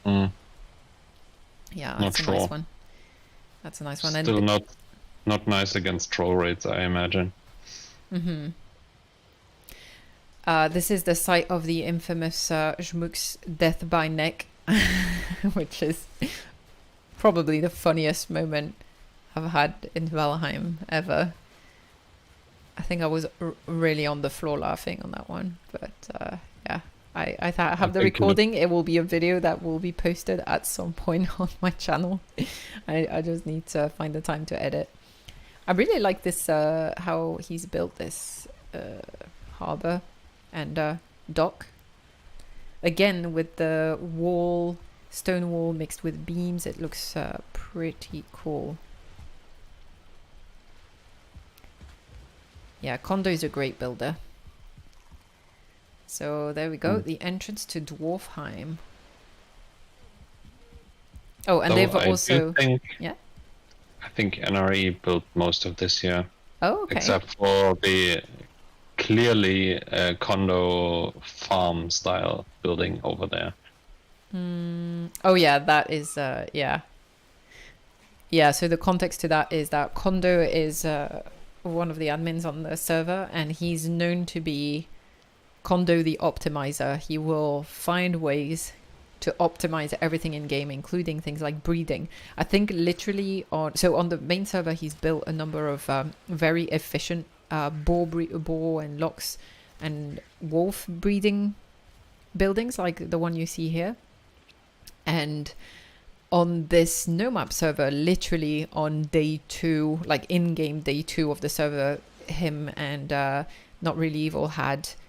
Mm. Yeah, that's a nice one. That's a nice one. Still and not nice against troll raids, I imagine. Mm-hmm. This is the site of the infamous Jmuk's death by neck, which is probably the funniest moment I've had in Valheim ever. I think I was really on the floor laughing on that one, but yeah, I have the recording. It will be a video that will be posted at some point on my channel. I just need to find the time to edit. I really like this, how he's built this harbor and dock. Again, with the stone wall mixed with beams, it looks pretty cool. Yeah, Kondo's a great builder. So there we go, the entrance to Dwarfheim. Oh, and they've also... Yeah? I think NRE built most of this year. Oh, okay. Except for the clearly condo farm style building over there. Oh yeah, that is, yeah. Yeah, so the context to that is that Kondo is... one of the admins on the server, and he's known to be Kondo the optimizer. He will find ways to optimize everything in game, including things like breeding. I think literally on the main server he's built a number of very efficient boar and lox and wolf breeding buildings, like the one you see here. And on this NOMAP server, literally on day 2, like in-game day 2 of the server, him and Not Really Evil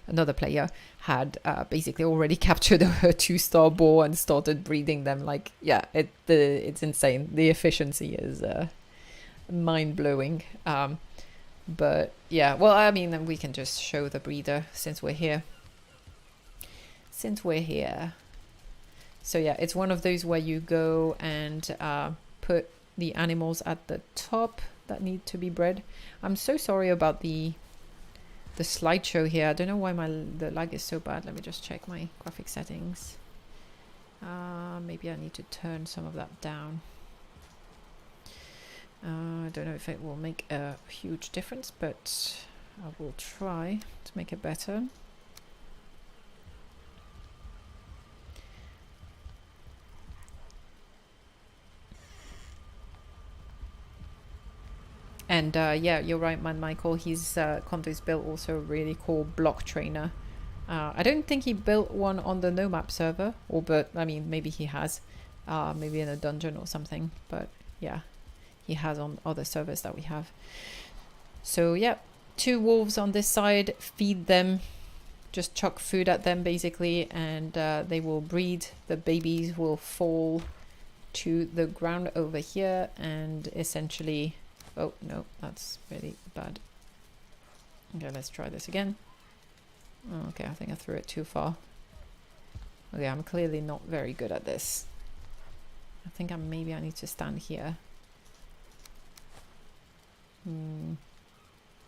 another player had basically already captured a 2-star boar and started breeding them. Like, yeah, it's insane. The efficiency is mind-blowing. But yeah, well, I mean, we can just show the breeder since we're here. So yeah, it's one of those where you go and put the animals at the top that need to be bred. I'm so sorry about the slideshow here. I don't know why the lag is so bad. Let me just check my graphic settings. Maybe I need to turn some of that down. I don't know if it will make a huge difference, but I will try to make it better. And yeah, you're right, man, Michael. He's Condo's built also a really cool block trainer. I don't think he built one on the NOMAP server, but I mean, maybe he has, maybe in a dungeon or something. But yeah, he has on other servers that we have. So yeah, 2 wolves on this side. Feed them, just chuck food at them basically, and they will breed. The babies will fall to the ground over here, and essentially. Oh, no, that's really bad. Okay, let's try this again. Oh, okay, I think I threw it too far. Okay, I'm clearly not very good at this. I think maybe I need to stand here.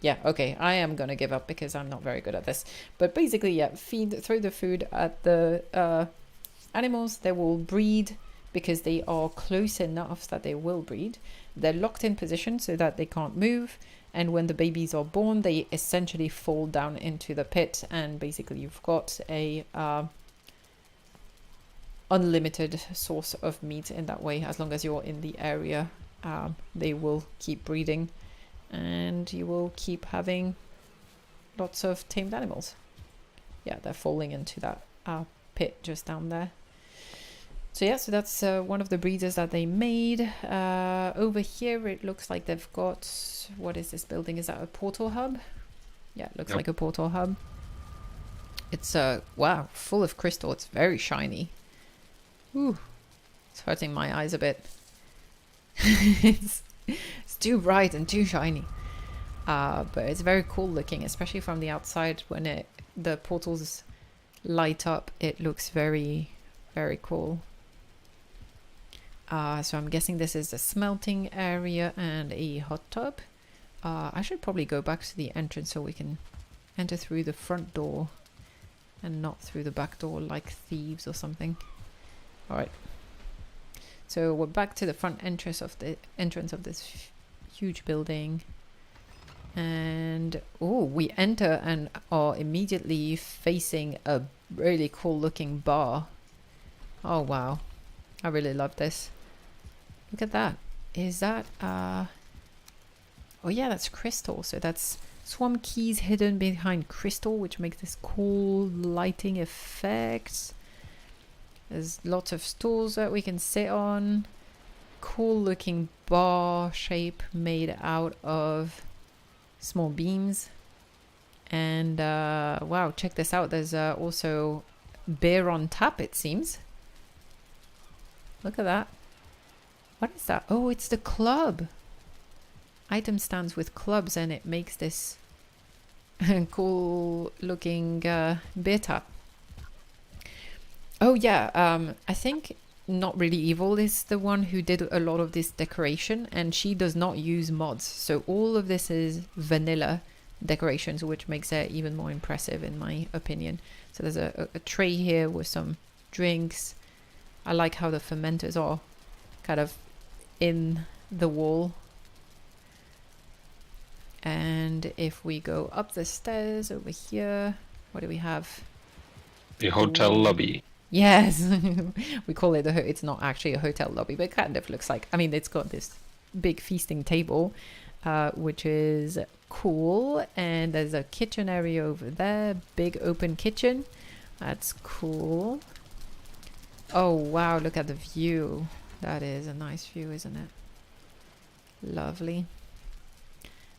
Yeah, okay, I am gonna give up because I'm not very good at this. But basically, yeah, throw the food at the animals. They will breed because they are close enough that they will breed. They're locked in position so that they can't move, and when the babies are born they essentially fall down into the pit, and basically you've got a unlimited source of meat in that way. As long as you're in the area, they will keep breeding and you will keep having lots of tamed animals. Yeah, they're falling into that pit just down there. So yeah, so that's one of the breeders that they made. Over here it looks like they've got, what is this building? Is that a portal hub? Yeah, it looks like a portal hub. It's wow, full of crystal. It's very shiny. Ooh, it's hurting my eyes a bit. it's too bright and too shiny. But it's very cool looking, especially from the outside. When the portals light up, it looks very, very cool. So I'm guessing this is a smelting area and a hot tub. I should probably go back to the entrance so we can enter through the front door and not through the back door like thieves or something. Alright. So we're back to the front entrance of this huge building. And oh, we enter and are immediately facing a really cool looking bar. Oh wow. I really love this. Look at that. Is that oh yeah, that's crystal. So that's swamp keys hidden behind crystal, which makes this cool lighting effect. There's lots of stools that we can sit on. Cool looking bar shape made out of small beams. And wow, check this out. There's also beer on tap, it seems. Look at that. What is that? Oh, it's the club. Item stands with clubs, and it makes this cool looking beer tap. Oh yeah, I think Not Really Evil is the one who did a lot of this decoration, and she does not use mods. So all of this is vanilla decorations, which makes it even more impressive in my opinion. So there's a tray here with some drinks. I like how the fermenters are kind of in the wall. And if we go up the stairs over here, what do we have? The hotel lobby. Yes, we call it it's not actually a hotel lobby, but it kind of looks like, I mean, it's got this big feasting table, which is cool. And there's a kitchen area over there, big open kitchen. That's cool. Oh, wow, look at the view. That is a nice view, isn't it? Lovely.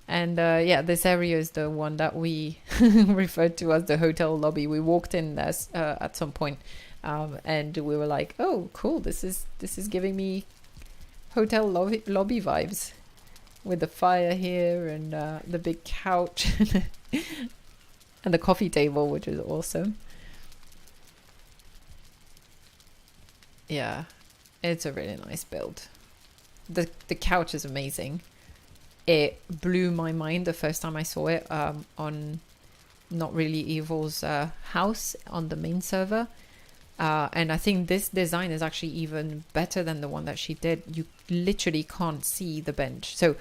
And yeah, this area is the one that we referred to as the hotel lobby. We walked in there at some point, and we were like, "Oh, cool! This is giving me hotel lobby vibes, with the fire here and the big couch and the coffee table, which is awesome." Yeah, it's a really nice build. the couch is amazing. It blew my mind the first time I saw it on Not Really Evil's house on the main server. And I think this design is actually even better than the one that she did. You literally can't see the bench. So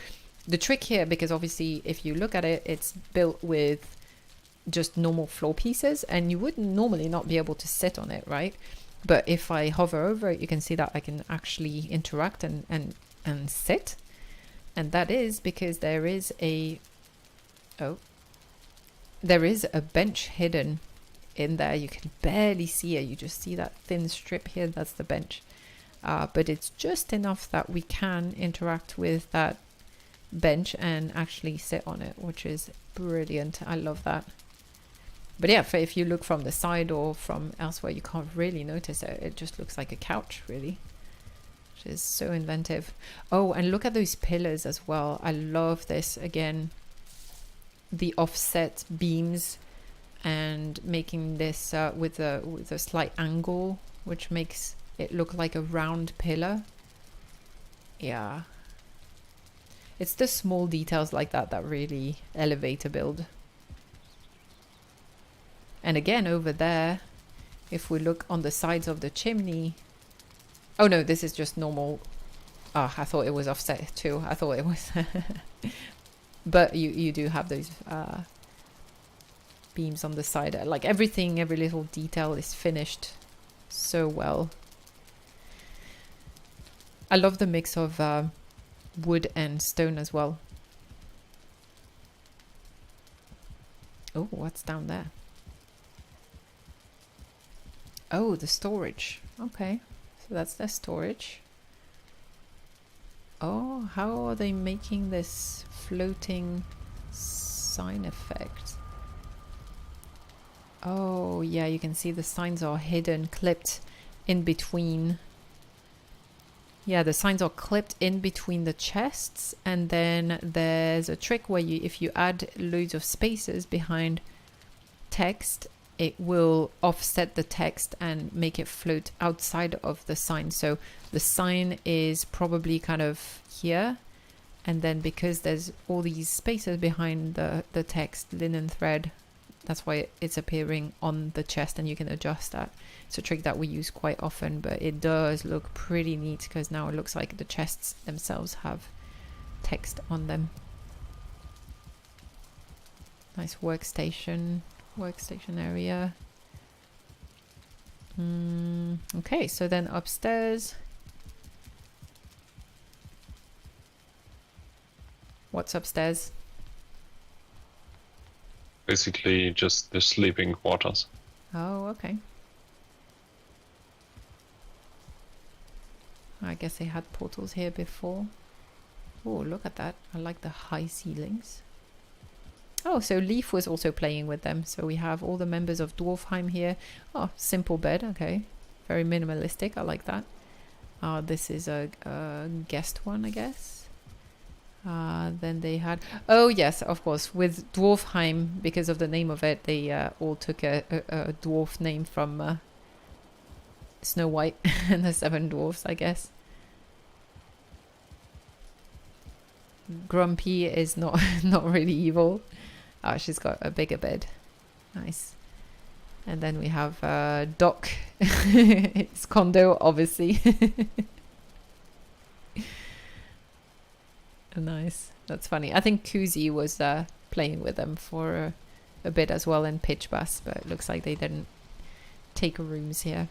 the trick here, because obviously if you look at it, it's built with just normal floor pieces and you would normally not be able to sit on it, right? But if I hover over it, you can see that I can actually interact and sit. And that is because there is a bench hidden in there. You can barely see it. You just see that thin strip here. That's the bench. But it's just enough that we can interact with that bench and actually sit on it, which is brilliant. I love that. But yeah, if you look from the side or from elsewhere, you can't really notice it. It just looks like a couch, really. Which is so inventive. Oh, and look at those pillars as well. I love this. Again, the offset beams and making this with a slight angle, which makes it look like a round pillar. Yeah. It's the small details like that that really elevate a build. And again, over there, if we look on the sides of the chimney... Oh no, this is just normal. Oh, I thought it was offset too. I thought it was... But you do have those beams on the side. Like everything, every little detail is finished so well. I love the mix of wood and stone as well. Oh, what's down there? Oh, the storage. Okay, so that's the storage. Oh, how are they making this floating sign effect? Oh, yeah, you can see the signs are hidden, clipped in between. Yeah, the signs are clipped in between the chests, and then there's a trick where if you add loads of spaces behind text, it will offset the text and make it float outside of the sign. So the sign is probably kind of here, and then because there's all these spaces behind the text, linen thread, that's why it's appearing on the chest, and you can adjust that. It's a trick that we use quite often, but it does look pretty neat because now it looks like the chests themselves have text on them. Nice workstation area. Okay, so then upstairs. What's upstairs? Basically just the sleeping quarters. Oh, okay. I guess they had portals here before. Oh, look at that. I like the high ceilings. Oh, so Leaf was also playing with them. So we have all the members of Dwarfheim here. Oh, simple bed. Okay. Very minimalistic. I like that. This is a guest one, I guess. Then they had... Oh, yes, of course. With Dwarfheim, because of the name of it, they all took a dwarf name from Snow White and the Seven Dwarfs, I guess. Grumpy is not really evil. Oh, she's got a bigger bed. Nice. And then we have Doc. It's condo, obviously. Nice. That's funny. I think Kuzi was playing with them for a bit as well in Pitch Bass, but it looks like they didn't take rooms here.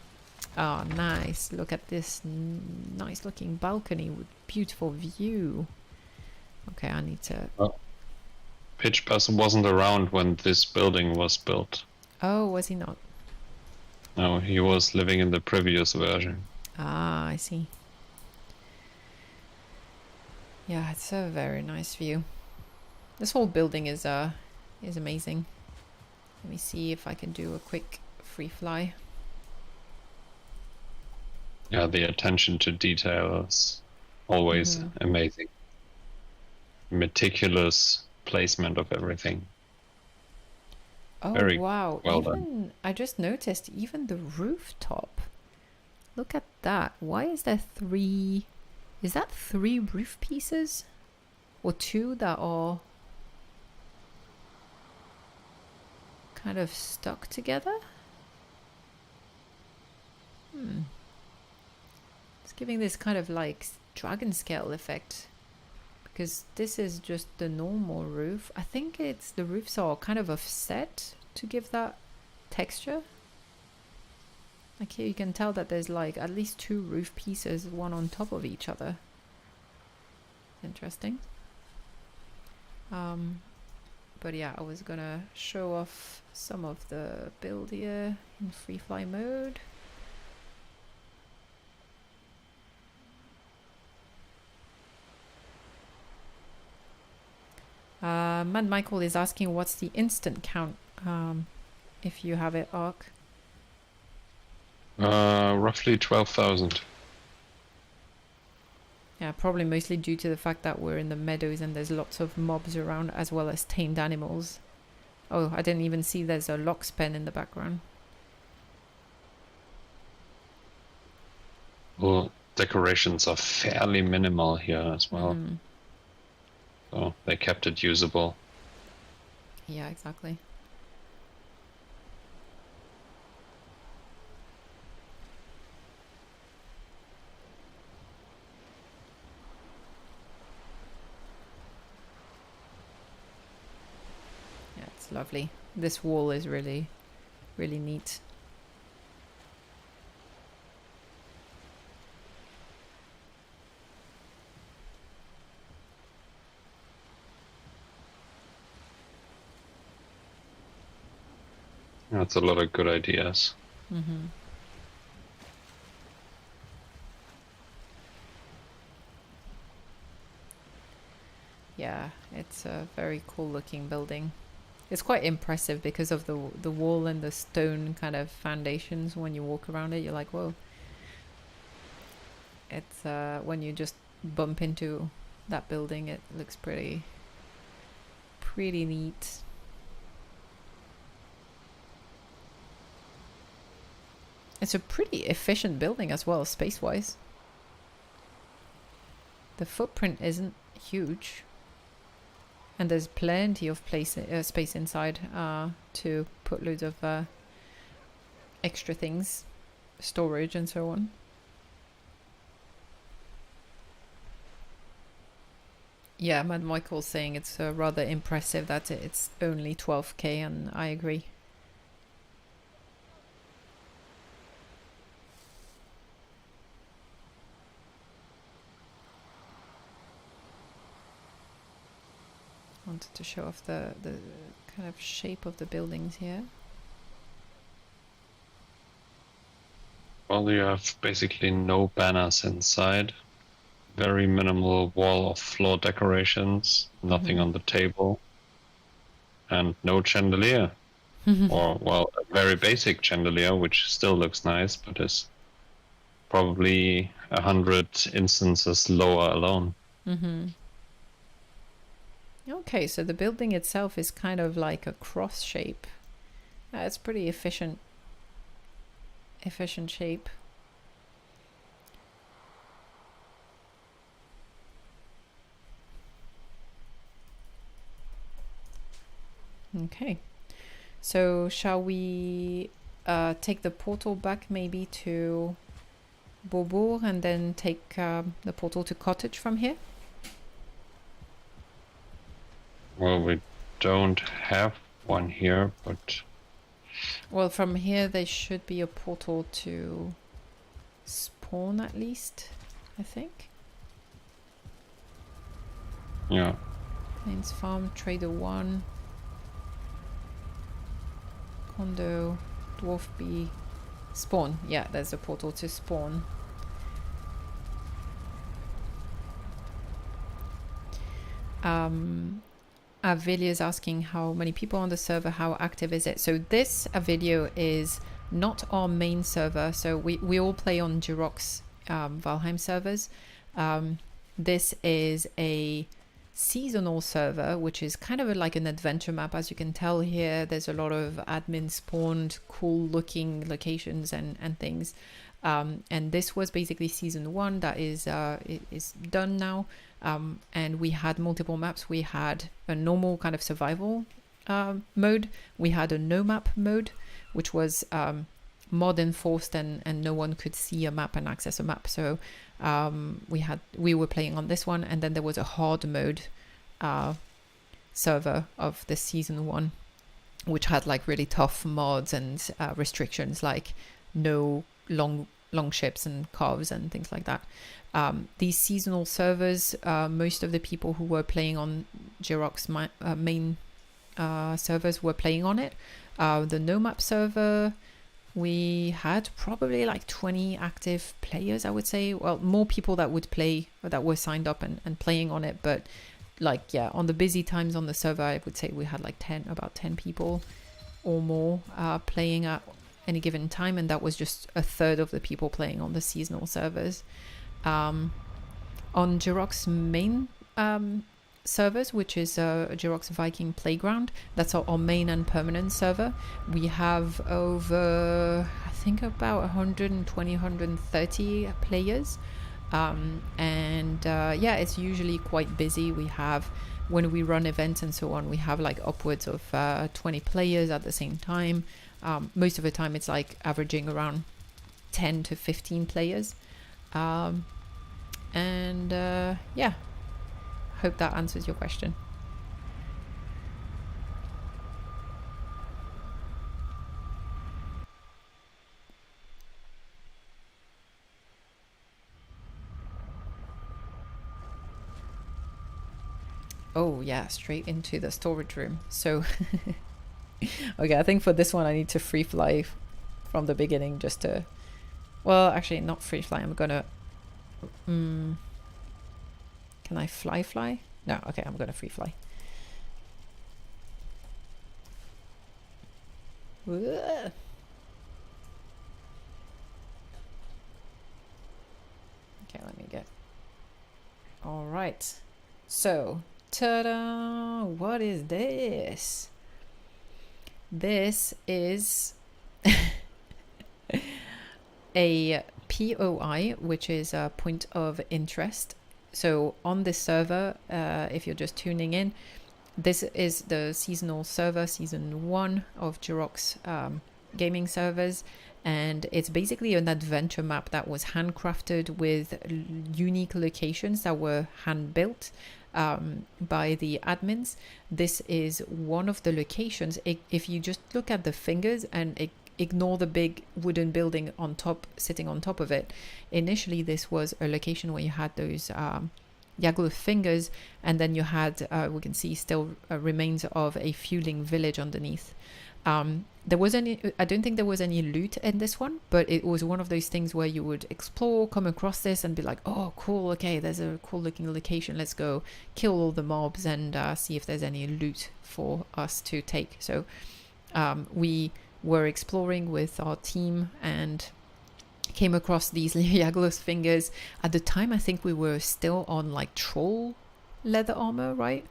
Oh, nice. Look at this nice looking balcony with beautiful view. Okay, I need to... Pitch Bass wasn't around when this building was built. Oh, was he not? No, he was living in the previous version. Ah, I see. Yeah, it's a very nice view. This whole building is amazing. Let me see if I can do a quick free fly. Yeah, the attention to detail is always amazing. Meticulous placement of everything. Oh, very wow. well even done. I just noticed even the rooftop. Look at that. Why is there 3... Is that 3 roof pieces? Or 2 that are kind of stuck together? It's giving this kind of like dragon scale effect. Because this is just the normal roof. I think it's the roofs are kind of offset to give that texture. Like here you can tell that there's like at least 2 roof pieces, one on top of each other. Interesting. But yeah, I was gonna show off some of the build here in free fly mode. Mad Michael is asking what's the instant count, if you have it, Ark. Roughly 12,000. Yeah, probably mostly due to the fact that we're in the meadows and there's lots of mobs around as well as tamed animals. Oh, I didn't even see there's a lox pen in the background. Well, decorations are fairly minimal here as well. So they kept it usable. Yeah, exactly. Yeah, it's lovely. This wall is really, really neat. That's a lot of good ideas. Yeah, it's a very cool looking building. It's quite impressive because of the wall and the stone kind of foundations. When you walk around it, you're like, whoa. It's when you just bump into that building, it looks pretty neat. It's a pretty efficient building as well, space-wise. The footprint isn't huge. And there's plenty of space inside to put loads of extra things, storage and so on. Yeah, Mad Michael's saying it's rather impressive that it's only 12k, and I agree. Wanted to show off the kind of shape of the buildings here. Well, you have basically no banners inside. Very minimal wall of floor decorations, nothing on the table, and no chandelier. Or, well, a very basic chandelier, which still looks nice, but is probably 100 instances lower alone. Okay, so the building itself is kind of like a cross shape. It's pretty efficient shape. Okay, so shall we take the portal back maybe to Beaubourg and then take the portal to Cottage from here? Well, we don't have one here, but... Well, from here there should be a portal to spawn at least, I think. Yeah. Plains Farm, Trader 1, Condo, Dwarf B, spawn. Yeah, there's a portal to spawn. Avili is asking how many people on the server, how active is it? So this video is not our main server. So we all play on Jiroc's Valheim servers. This is a seasonal server, which is kind of like an adventure map. As you can tell here, there's a lot of admin spawned cool looking locations and things. And this was basically season 1 that is done now. And we had multiple maps. We had a normal kind of survival mode. We had a NOMAP mode, which was mod enforced, and no one could see a map and access a map. So we were playing on this one, and then there was a hard mode server of the season 1, which had like really tough mods and restrictions, like no long ships and carves and things like that. These seasonal servers, most of the people who were playing on Jiroc's main servers were playing on it. The NOMAP server, we had probably like 20 active players, I would say. Well, more people that would play, or that were signed up and playing on it. But like, yeah, on the busy times on the server, I would say we had like about 10 people or more playing at any given time. And that was just a third of the people playing on the seasonal servers. On Jiroc's main servers, which is Jiroc's Viking Playground, that's our main and permanent server. We have over, I think, about 120, 130 players. Yeah, it's usually quite busy. We have, when we run events and so on, we have like upwards of 20 players at the same time. Most of the time it's like averaging around 10 to 15 players. Yeah, hope that answers your question. Oh yeah, straight into the storage room. So okay, I think for this one I need to free fly from the beginning just to, well, actually not free fly, I'm gonna can I fly? No, okay, I'm gonna free fly. Okay, let me get, all right, so ta-da, what is this? This is a POI, which is a point of interest. So on this server, if you're just tuning in, this is the seasonal server, season 1 of Jiroc's gaming servers, and it's basically an adventure map that was handcrafted with unique locations that were hand built by the admins. This is one of the locations. If you just look at the fingers and ignore the big wooden building on top, sitting on top of it, initially this was a location where you had those Yagluth fingers, and then you had we can see still remains of a fueling village underneath. I don't think there was any loot in this one, but it was one of those things where you would explore, come across this and be like, oh cool, okay, there's a cool looking location, let's go kill all the mobs and see if there's any loot for us to take. So we were exploring with our team and came across these Yagluth fingers. At the time I think we were still on like troll leather armor, right?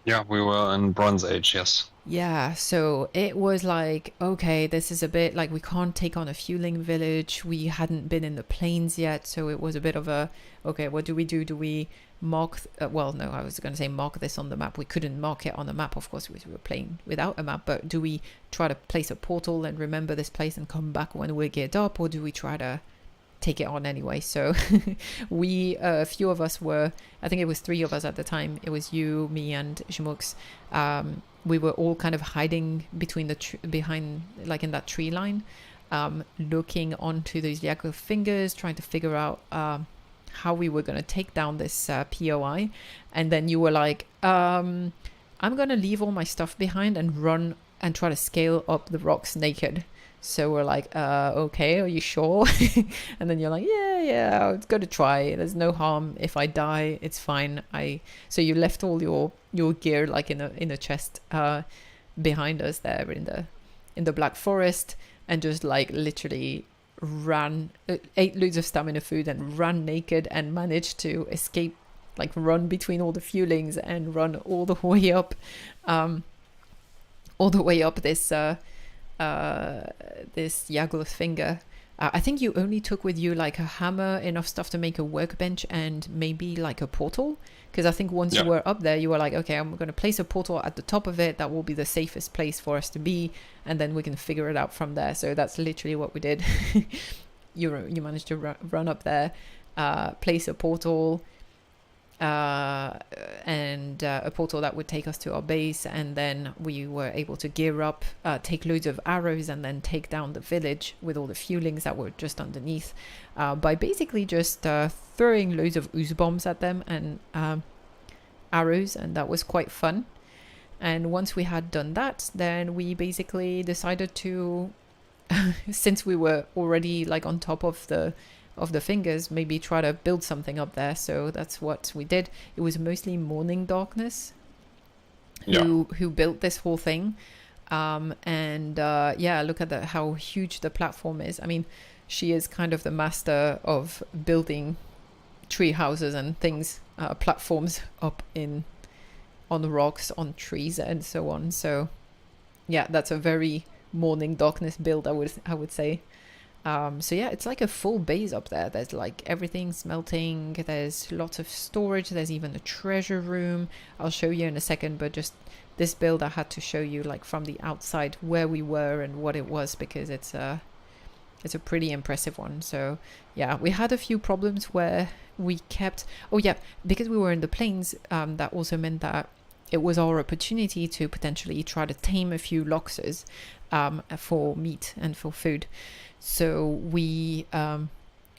Yeah, we were in Bronze Age, yes. Yeah, so it was like, okay, this is a bit like we can't take on a fueling village. We hadn't been in the plains yet, so it was a bit of a, okay, what do we do? Do we mark, well, no, I was going to say mark this on the map. We couldn't mark it on the map, of course, we were playing without a map, but do we try to place a portal and remember this place and come back when we're geared up, or do we try to take it on anyway? So we, a few of us were, I think it was 3 of us at the time. It was you, me, and Jiroc. We were all kind of hiding between the behind, like in that tree line, looking onto those Yagluth fingers, trying to figure out how we were going to take down this POI. And then you were like, I'm going to leave all my stuff behind and run and try to scale up the rocks naked. So we're like, okay, are you sure? And then you're like, yeah, it's going to try. There's no harm. If I die, it's fine. So you left all your gear like in a chest behind us there in the Black Forest, and just like literally ran, ate loads of stamina food and ran naked and managed to escape like run between all the fuelings and run all the way up, this this Yagluth finger. I think you only took with you like a hammer, enough stuff to make a workbench, and maybe like a portal. Because I think once you were up there, you were like, okay, I'm going to place a portal at the top of it. That will be the safest place for us to be, and then we can figure it out from there. So that's literally what we did. You managed to run up there, place a portal, and a portal that would take us to our base, and then we were able to gear up, take loads of arrows, and then take down the village with all the fuelings that were just underneath, by basically just throwing loads of ooze bombs at them and arrows, and that was quite fun. And once we had done that, then we basically decided to since we were already like on top of the fingers, maybe try to build something up there. So that's what we did. It was mostly Morning Darkness who built this whole thing. Look at how huge the platform is. I mean, she is kind of the master of building tree houses and things, platforms up on the rocks, on trees, and so on. So yeah, that's a very Morning Darkness build, I would say. It's like a full base up there. There's like everything smelting. There's lots of storage. There's even a treasure room. I'll show you in a second, but just this build I had to show you like from the outside where we were and what it was, because it's a pretty impressive one. So yeah, we had a few problems where we kept, because we were in the plains, that also meant that it was our opportunity to potentially try to tame a few loxers for meat and for food. So we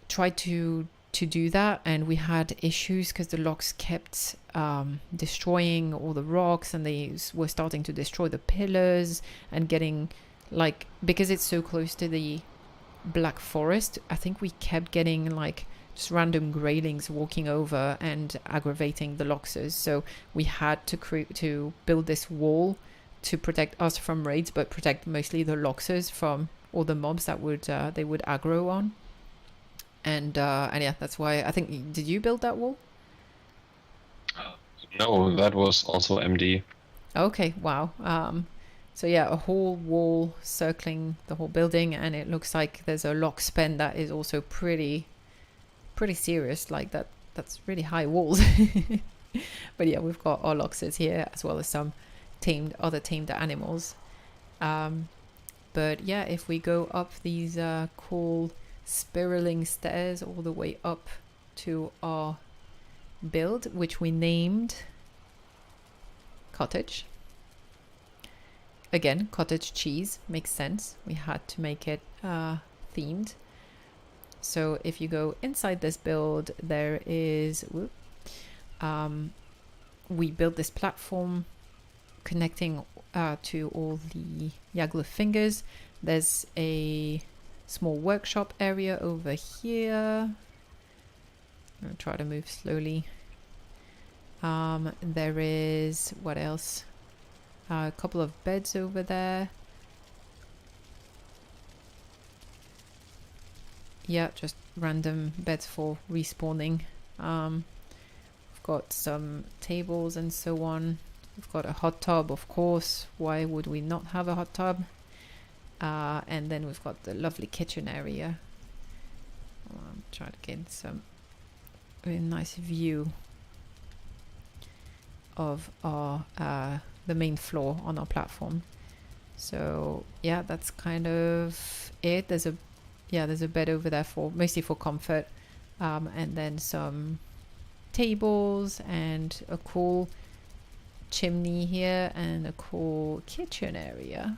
tried to do that, and we had issues because the lox kept destroying all the rocks, and they were starting to destroy the pillars and getting like, because it's so close to the Black Forest, I think we kept getting like just random greylings walking over and aggravating the loxers. So we had to build this wall to protect us from raids, but protect mostly the loxers from all the mobs that they would aggro on. And yeah, that's why I think, did you build that wall? No, that was also MD. Okay, wow. So yeah, a whole wall circling the whole building, and it looks like there's a lock span that is also pretty serious. Like that's really high walls. But yeah, we've got our loxers here, as well as some other tamed animals. But yeah, if we go up these cool spiraling stairs all the way up to our build, which we named Cottage. Again, cottage cheese makes sense. We had to make it themed. So if you go inside this build, there is we built this platform connecting to all the Yagluth fingers. There's a small workshop area over here. I'm gonna try to move slowly. There is, what else? A couple of beds over there. Yeah, just random beds for respawning. We've got some tables and so on. We've got a hot tub, of course. Why would we not have a hot tub? And then we've got the lovely kitchen area. I'm trying to get some really nice view of our the main floor on our platform. So yeah, that's kind of it. There's a bed over there for mostly for comfort, and then some tables and a cool chimney here and a cool kitchen area,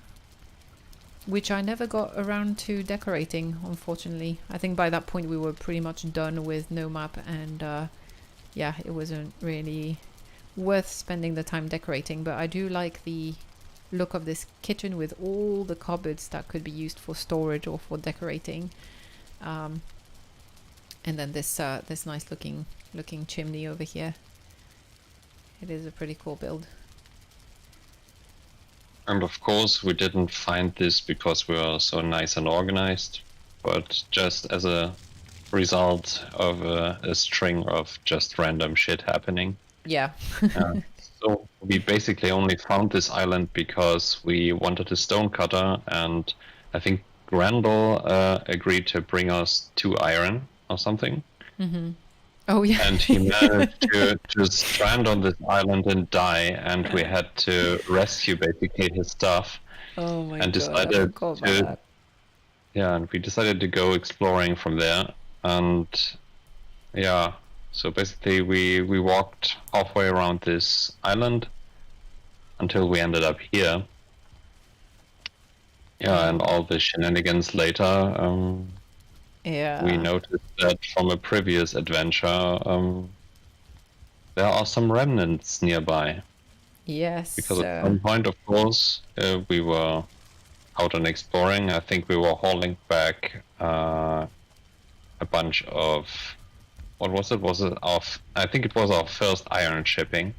which I never got around to decorating, unfortunately. I think by that point we were pretty much done with NOMAP, and yeah, it wasn't really worth spending the time decorating. But I do like the look of this kitchen with all the cupboards that could be used for storage or for decorating, and then this nice looking chimney over here. It is a pretty cool build. And of course we didn't find this because we are so nice and organized, but just as a result of a string of just random shit happening. Yeah. So we basically only found this island because we wanted a stonecutter, and I think Grendel agreed to bring us 2 iron or something. Oh yeah. And he managed to strand on this island and die, and we had to rescue basically his stuff. Oh my And god, I decided forgot about to that. Yeah, and we decided to go exploring from there. And yeah, so basically we walked halfway around this island until we ended up here. Yeah, and all the shenanigans later, Yeah. we noticed that from a previous adventure, there are some remnants nearby. Yes. Because at some point, of course, we were out and exploring. I think we were hauling back a bunch of... What was it? I think it was our first iron shipping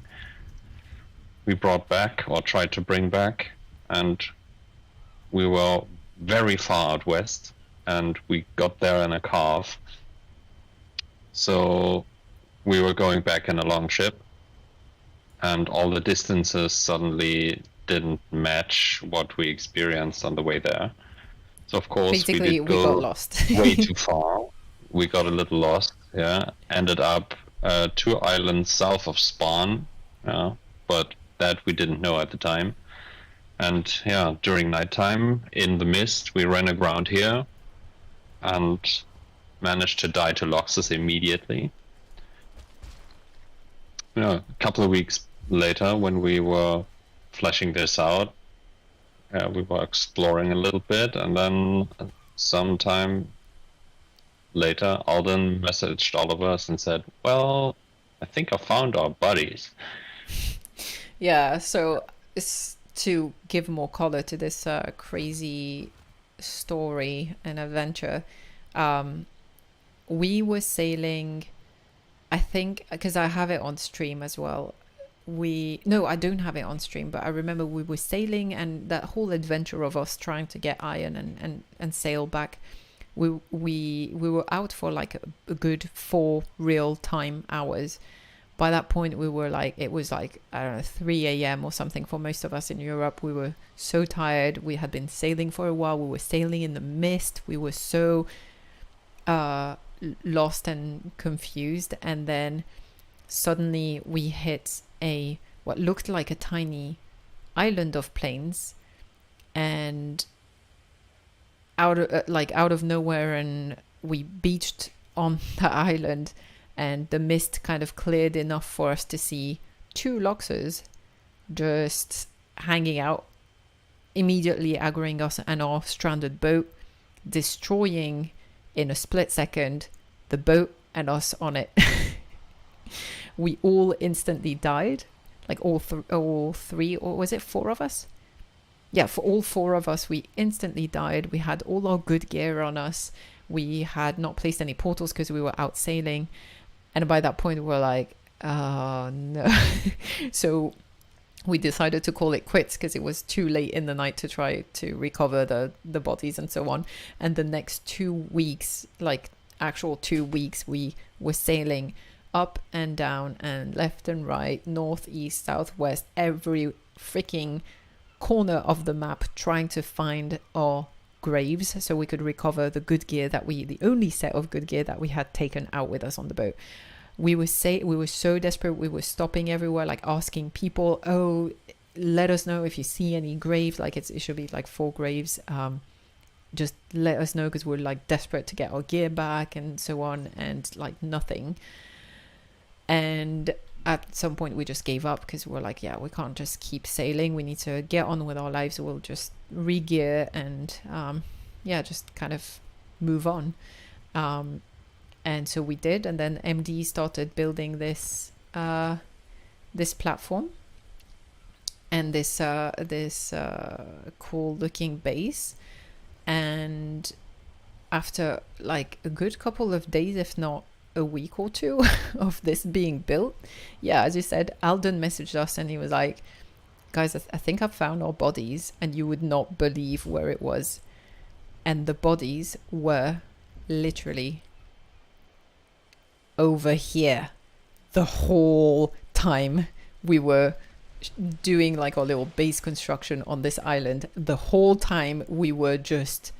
we brought back, or tried to bring back, and we were very far out west, and we got there in a calf. So we were going back in a long ship, and all the distances suddenly didn't match what we experienced on the way there. So of course basically we we got go lost. way too far. We got a little lost. Yeah, ended up 2 islands south of Spawn. Yeah, but that we didn't know at the time. And yeah, during nighttime in the mist, we ran aground here and managed to die to Loxus immediately. Yeah, a couple of weeks later, when we were fleshing this out, we were exploring a little bit, and then sometime later, Alden messaged all of us and said, "Well, I think I found our buddies." Yeah, so it's to give more color to this crazy story and adventure. We were sailing, I think, because I have it on stream as well. No, I don't have it on stream, but I remember we were sailing, and that whole adventure of us trying to get iron and sail back. We were out for like a good 4 real time hours. By that point we were like, it was like, I don't know, 3 a.m. or something for most of us in Europe. We were so tired. We had been sailing for a while. We were sailing in the mist. We were so lost and confused, and then suddenly we hit what looked like a tiny island of plains, and out of nowhere, and we beached on the island, and the mist kind of cleared enough for us to see 2 Loxers just hanging out, immediately aggroing us and our stranded boat, destroying in a split second the boat and us on it. We all instantly died, like all 3, or was it 4 of us? Yeah, for all 4 of us, we instantly died. We had all our good gear on us. We had not placed any portals because we were out sailing. And by that point, we were like, oh no. So we decided to call it quits because it was too late in the night to try to recover the bodies and so on. And the next 2 weeks, like actual 2 weeks, we were sailing up and down and left and right, north, east, southwest, every freaking corner of the map, trying to find our graves so we could recover the good gear the only set of good gear that we had taken out with us on the boat. We were so desperate. We were stopping everywhere, like asking people, oh, let us know if you see any graves, like it should be like 4 graves, just let us know, because we're like desperate to get our gear back and so on, and like nothing. And at some point we just gave up because we're like, yeah, we can't just keep sailing. We need to get on with our lives. We'll just re-gear and just kind of move on. And so we did, and then MD started building this platform and this cool looking base. And after like a good couple of days, if not a week or 2 of this being built, yeah, as you said, Alden messaged us and he was like, guys, I think I've found our bodies, and you would not believe where it was. And the bodies were literally over here the whole time we were doing like our little base construction on this island. The whole time we were just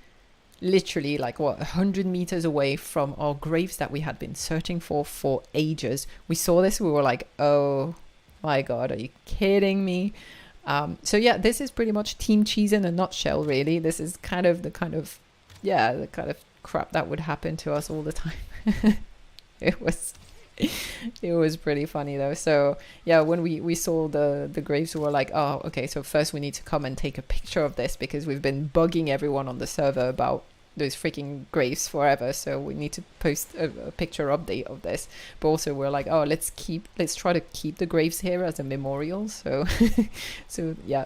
literally like 100 meters away from our graves that we had been searching for ages. We saw this, we were like, oh my god, are you kidding me? So yeah, this is pretty much Team Cheese in a nutshell, really. This is kind of the kind of crap that would happen to us all the time. It was pretty funny though. So yeah, when we saw the graves, we were like, oh, okay, so first we need to come and take a picture of this because we've been bugging everyone on the server about those freaking graves forever, so we need to post a picture update of this. But also we're like, oh, let's try to keep the graves here as a memorial. So so yeah,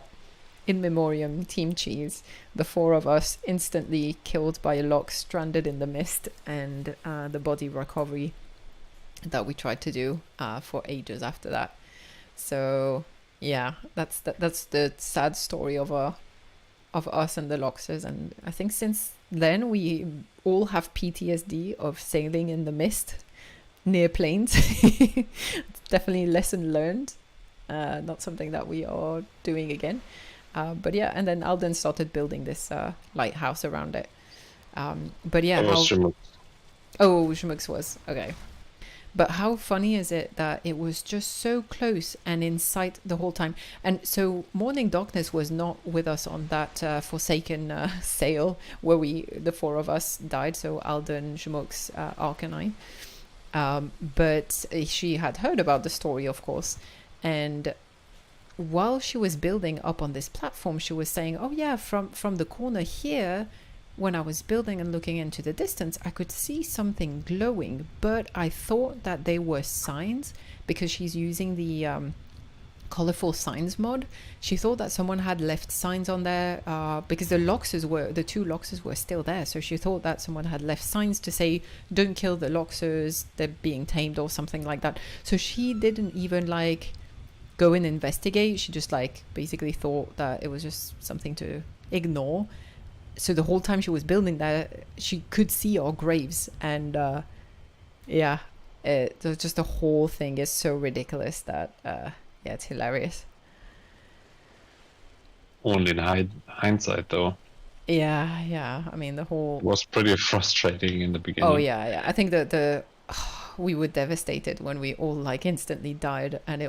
in memoriam, Team Cheese, the four of us instantly killed by a lock, stranded in the mist, and the body recovery that we tried to do for ages after that. So yeah, that's the sad story of us and the Loxers. And I think since then we all have PTSD of sailing in the mist near planes. It's definitely lesson learned, not something that we are doing again. But yeah, and then Alden started building this lighthouse around it. But yeah, Shimux was okay. But how funny is it that it was just so close and in sight the whole time? And so Morning Darkness was not with us on that Forsaken sail where the four of us died. So Alden, Shimux, Ark and I. But she had heard about the story, of course. And while she was building up on this platform, she was saying, oh yeah, from the corner here, when I was building and looking into the distance, I could see something glowing, but I thought that they were signs because she's using the colorful signs mod. She thought that someone had left signs on there because the two Loxers were still there. So she thought that someone had left signs to say, don't kill the Loxers, they're being tamed or something like that. So she didn't even go and investigate. She just basically thought that it was just something to ignore. So the whole time she was building that, she could see our graves. And just the whole thing is so ridiculous that it's hilarious. Only in hindsight though. Yeah, I mean, the whole... It was pretty frustrating in the beginning. Oh yeah, I think that we were devastated when we all instantly died, and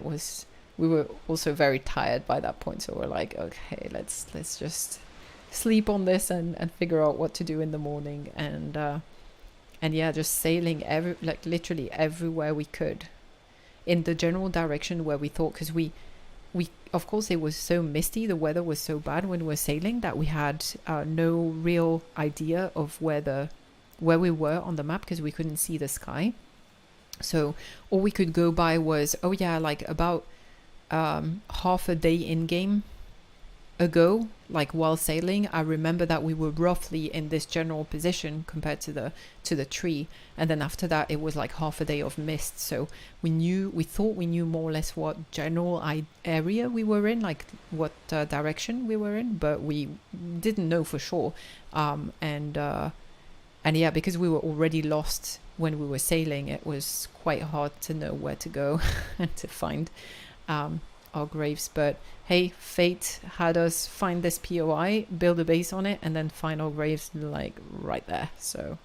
we were also very tired by that point. So we're like, okay, let's just sleep on this and figure out what to do in the morning. And yeah, just sailing literally everywhere we could in the general direction where we thought, because we of course it was so misty, the weather was so bad when we were sailing that we had no real idea of where we were on the map because we couldn't see the sky. So all we could go by was about half a day in game ago, while sailing, I remember that we were roughly in this general position compared to the tree, and then after that it was half a day of mist. So we thought we knew more or less what general area we were in, what direction we were in, but we didn't know for sure. And yeah, because we were already lost when we were sailing, it was quite hard to know where to go and to find our graves. But hey, fate had us find this POI, build a base on it, and then find our graves right there. So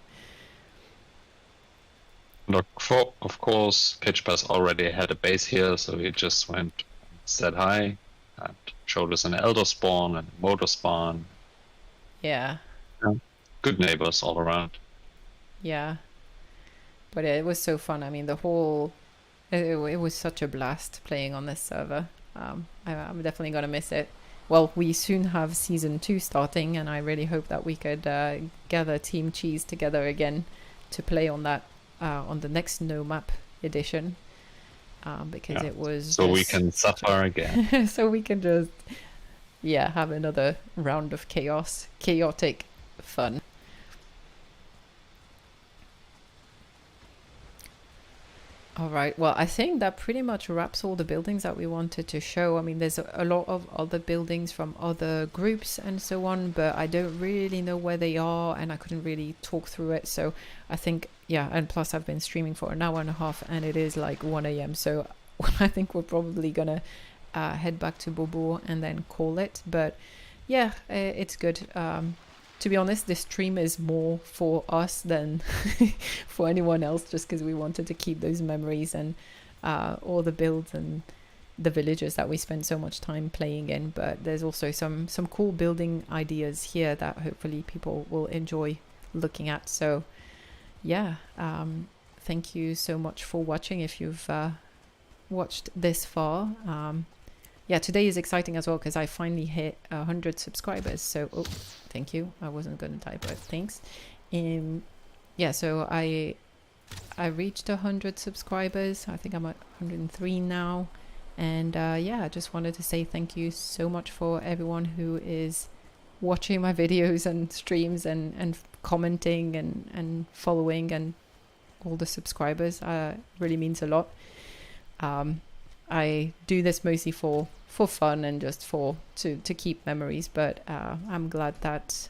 Rockfort, of course, Pitchpass already had a base here, so he just went, said hi, and showed us an elder spawn and a motor spawn. Yeah. Good neighbors all around. Yeah, but it was so fun. I mean, it was such a blast playing on this server. I'm definitely gonna miss it. Well, we soon have season 2 starting, and I really hope that we could gather Team Cheese together again to play on that on the next NOMAP edition, because it was we can suffer again. So we can just have another round of chaotic fun. All right. Well, I think that pretty much wraps all the buildings that we wanted to show. I mean, there's a lot of other buildings from other groups and so on, but I don't really know where they are and I couldn't really talk through it. So I think, yeah, and plus I've been streaming for an hour and a half and it is like 1 a.m. So I think we're probably gonna head back to Beaubourg and then call it. But yeah, it's good. To be honest, this stream is more for us than for anyone else, just because we wanted to keep those memories and all the builds and the villages that we spent so much time playing in. But there's also some cool building ideas here that hopefully people will enjoy looking at. So yeah, thank you so much for watching if you've watched this far. Yeah, today is exciting as well because I finally hit 100 subscribers. So, oh, thank you. I wasn't going to type it. Thanks. Yeah, so I reached 100 subscribers. I think I'm at 103 now. And yeah, I just wanted to say thank you so much for everyone who is watching my videos and streams and commenting and following and all the subscribers. Really means a lot. I do this mostly for fun and just to keep memories, but I'm glad that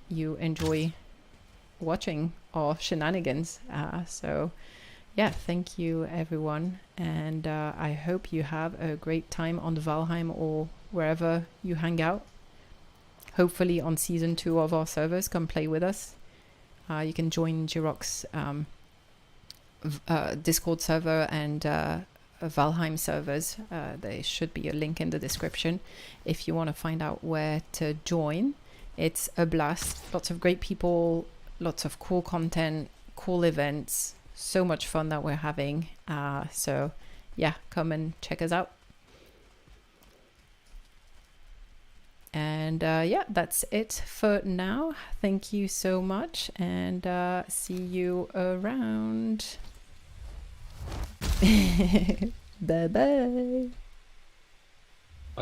you enjoy watching our shenanigans. So yeah, thank you everyone, and I hope you have a great time on Valheim or wherever you hang out. Hopefully on season 2 of our servers, come play with us. You can join Jiroc's Discord server and Valheim servers. There should be a link in the description if you want to find out where to join. It's a blast, lots of great people, lots of cool content, cool events, so much fun that we're having. So yeah, come and check us out. And yeah, that's it for now. Thank you so much, and see you around. Bye bye.